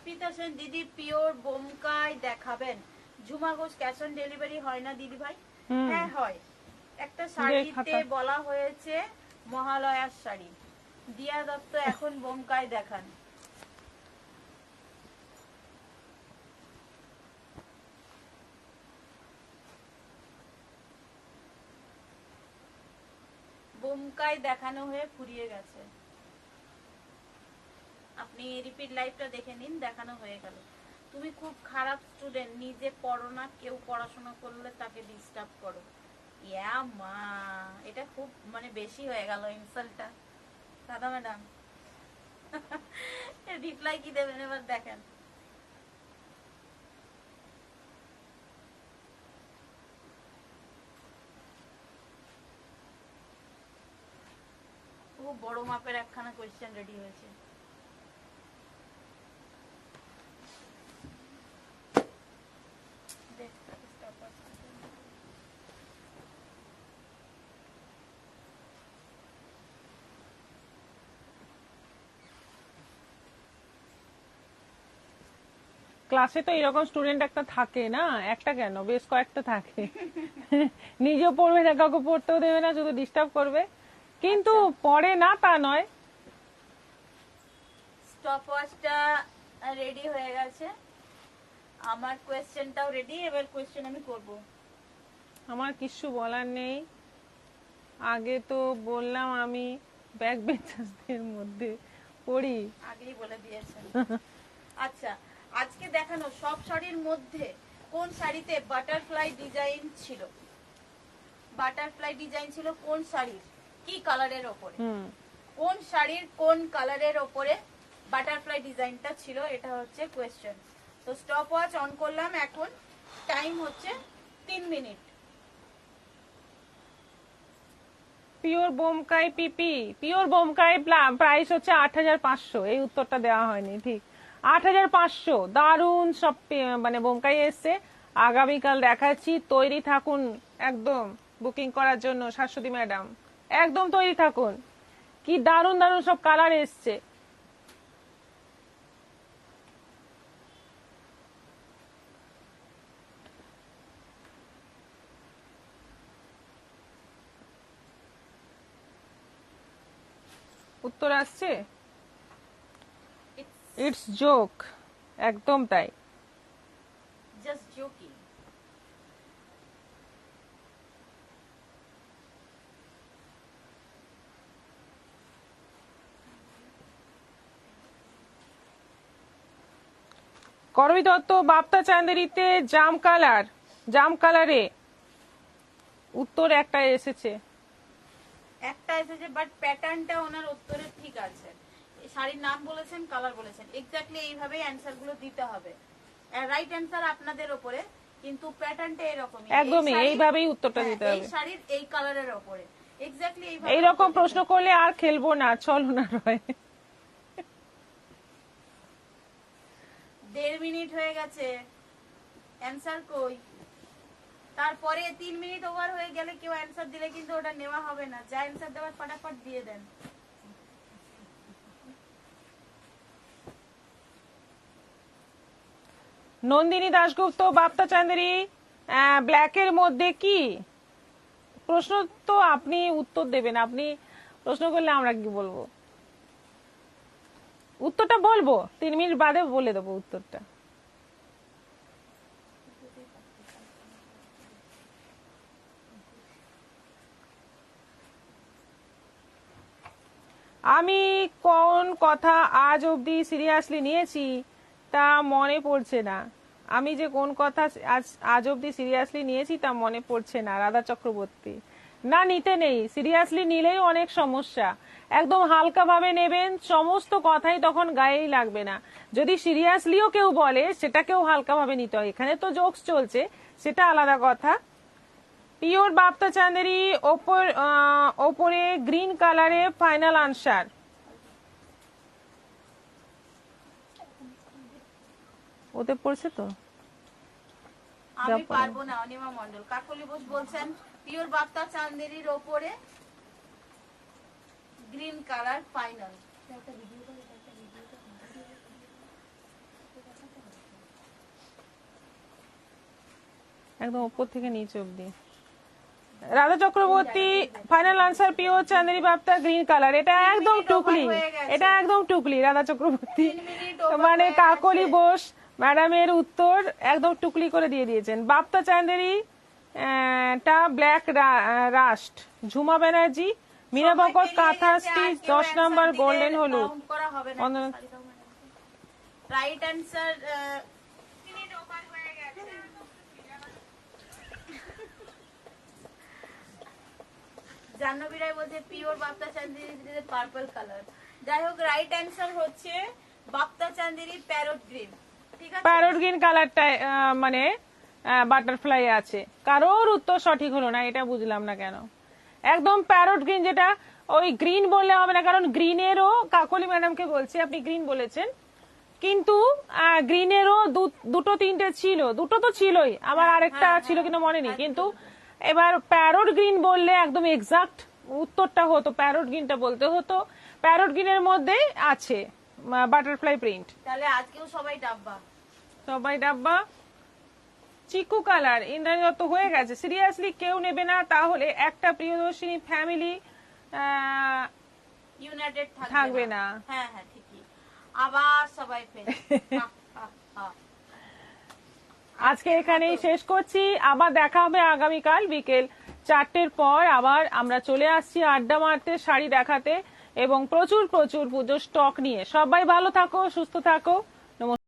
অর্পিতা সেন দিদি পিওর বোমকাই দেখাবেন। Jhuma Ghosh cash on delivery হয় না দিদি ভাই? হ্যাঁ হয়। একটা শাড়িতে বলা হয়েছে মহালয়ার শাড়ি। দিয়া দত্ত এখন বোমকাই দেখান। বোমকাই দেখানো হয়ে ফুরিয়ে গেছে। আপনি রিপিট লাইভটা দেখে নিন, দেখানো হয়ে গেল। তুমি খুব খারাপ স্টুডেন্ট, নিজে পড়ো না, কেউ পড়াশোনা করলে তাকে ডিস্টার্ব করো। ইয়া মা, এটা খুব মানে বেশি হয়ে গেল ইনসাল্টটা। দাদা ম্যাডাম রিপ্লাই কি দেবেন এবার দেখেন। ও বড় মাপের একখানা কোয়েশ্চেন রেডি হয়েছে। ক্লাসে তো এরকম স্টুডেন্ট একটা থাকে না, একটা কেন বেশ কয়েকটা থাকে। নিজেও পড়বে না, কাউকে পড়তেও দেবে না, শুধু ডিস্টার্ব করবে, কিন্তু পড়ে না তা নয়। স্টপওয়াচটা রেডি হয়ে গেছে, আমার কোয়েশ্চেনটাও রেডি। এবার কোয়েশ্চেন আমি করব। আমার কিছু বলার নেই, আগে তো বললাম আমি ব্যাক বেঞ্চারদের মধ্যে পড়ি, আগেই বলে দিয়েছেন। আচ্ছা, আজকে দেখানো সব শাড়ির মধ্যে কোন শাড়িতে বাটারফ্লাই ডিজাইন ছিল? বাটারফ্লাই ডিজাইন ছিল কোন শাড়ির, কি কালারের ওপরে? কোন শাড়ির কোন কালারের ওপরে বাটারফ্লাই ডিজাইনটা ছিল, এটা হচ্ছে কোয়েশ্চেন। তো স্টপ ওয়াচ অন করলাম, এখন টাইম হচ্ছে 3 মিনিট। পিওর বোমকাই পিপি, পিওর বোমকাই প্রাইস হচ্ছে 8,500। এই উত্তরটা দেওয়া হয়নি ঠিক। 8,500, দারুন সব মানে বোমকাই এসছে। আগামীকাল দেখাচ্ছি, তৈরি থাকুন একদম বুকিং করার জন্য। শাশ্বতী ম্যাডাম একদম তৈরি থাকুন, কি দারুন দারুন সব কালার এসছে। উত্তর আসছে, ইটস জোক, একদম তাই। Just joking. করবী দত্ত বাপ্তা চান্দেরিতে জাম কালার, জাম কালারে উত্তর একটা এসেছে, একটা এসেছে, বাট প্যাটার্নটা ওনার উত্তরে ঠিক আছে। শাড়ির নাম বলেছেন, কালার বলেছেন, এক্স্যাক্টলি এইভাবেই অ্যানসার গুলো দিতে হবে। রাইট অ্যানসার আপনাদের উপরে, কিন্তু প্যাটার্নটা এরকমই, একদমই এইভাবেই উত্তরটা দিতে এই হবে। শাড়ির এই কালারের উপরে এক্স্যাক্টলি এইভাবে। এইরকম প্রশ্ন করলে আর খেলবো না, চলো না রয়। 1.5 মিনিট হয়ে গেছে, অ্যানসার কই? তারপরে 3 মিনিট ওভার হয়ে গেলে কেউ অ্যানসার দিলে কিন্তু ওটা নেওয়া হবে না। যা অ্যানসার দেওয়ার ফটাফট দিয়ে দেন। নন্দিনী দাশগুপ্ত বাপ্তা চান্দেরি ব্ল্যাকের মধ্যে কি? প্রশ্ন তো আপনি উত্তর দেবেন, আপনি প্রশ্ন করলে আমরা কি বলবো? উত্তরটা বলবো 3 মিনিট বাদে বলে দেবো উত্তরটা। আমি কোন কথা আজ অব্দি সিরিয়াসলি নিয়েছি তা মনে পড়ছে না। আমি যে কোন কথা আজ অব্দি সিরিয়াসলি নিয়েছি তা মনে পড়ছে না। রাধা চক্রবর্তী, না নিতে নেই, সিরিয়াসলি নিলেই অনেক সমস্যা। একদম হালকা ভাবে নেবেন, সমস্ত কথাই তখন গায়েই লাগবে না। যদি সিরিয়াসলিও কেউ বলে সেটাকেও হালকা ভাবে নিতে হয়। এখানে তো জোকস চলছে, সেটা আলাদা কথা। পিওর বাপ্তা চান্দেরি ওপরে গ্রিন কালারে ফাইনাল আনসার। ওতে পড়ছে তো, আমি পারবো না। অনিমা মন্ডল, কাকলি বোস বলছেন পিওর বাপ্তা চান্দেরির ওপরে গ্রিন কালার ফাইনাল। একদম উপর থেকে নিচে অব্দি। Radha Chakraborty final answer pure Chanderi বাপ্তা গ্রিন কালার। এটা একদম টুকলি, এটা একদম টুকলি রাধা চক্রবর্তী, মানে কাকলি বোস ম্যাডামের উত্তর একদম টুকলি করে দিয়ে দিয়েছেন। বাপ্তা চাঁদেরি টা ব্ল্যাক রাস্ট। ঝুমা ব্যানার্জি মীরা বকর কাঁথা স্টিচ 10 নম্বর গোল্ডেন হলুদ। রাইট অ্যান্সার জাহ্নবী রায় বলছে পিওর বাপ্তা চাঁদেরি পার্পল কালার। যাই হোক রাইট অ্যান্সার হচ্ছে বাপ্তা চাঁদেরি প্যারট গ্রিন। ঠিক আছে, প্যারট গ্রিন কালারটা মানে বাটারফ্লাই আছে। কারোর উত্তর সঠিক হলো না, এটা বুঝলাম না কেন। একদম প্যারট গ্রিন, যেটা ওই গ্রিন বললে হবে না, কারণ গ্রিনেরও কাকলি ম্যাডামকে বলছি আপনি গ্রিন বলেছেন, কিন্তু গ্রিনেরও দুটো তিনটে ছিল, দুটো তো ছিলই, আবার আরেকটা ছিল কিনা মনে নেই, কিন্তু এবার প্যারট গ্রিন বললে একদম এক্সাক্ট উত্তরটা হতো, প্যারট গ্রিনটা বলতে হতো। প্যারট গ্রিনের মধ্যে আছে বাটারফ্লাই প্রিন্ট। তাহলে আজকেও সবাই ডাব্বা, সবাই ডাব্বা। চিকু কালার ইন্দ্রাণী দত্ত হয়ে গেছে, সিরিয়াসলি কেউ নেবে না তাহলে একটা প্রিয়দর্শিনী ফ্যামিলি ইউনাইটেড থাকবে না। হ্যাঁ হ্যাঁ ঠিকই, আবার সবাই ফেল। আজকে এখানেই শেষ করছি, আবার দেখা হবে আগামীকাল বিকেল 4টের পর। আবার আমরা চলে আসছি আড্ডা মারতে, শাড়ি দেখাতে এবং প্রচুর প্রচুর পুজোর স্টক নিয়ে। সবাই ভালো থাকো, সুস্থ থাকো।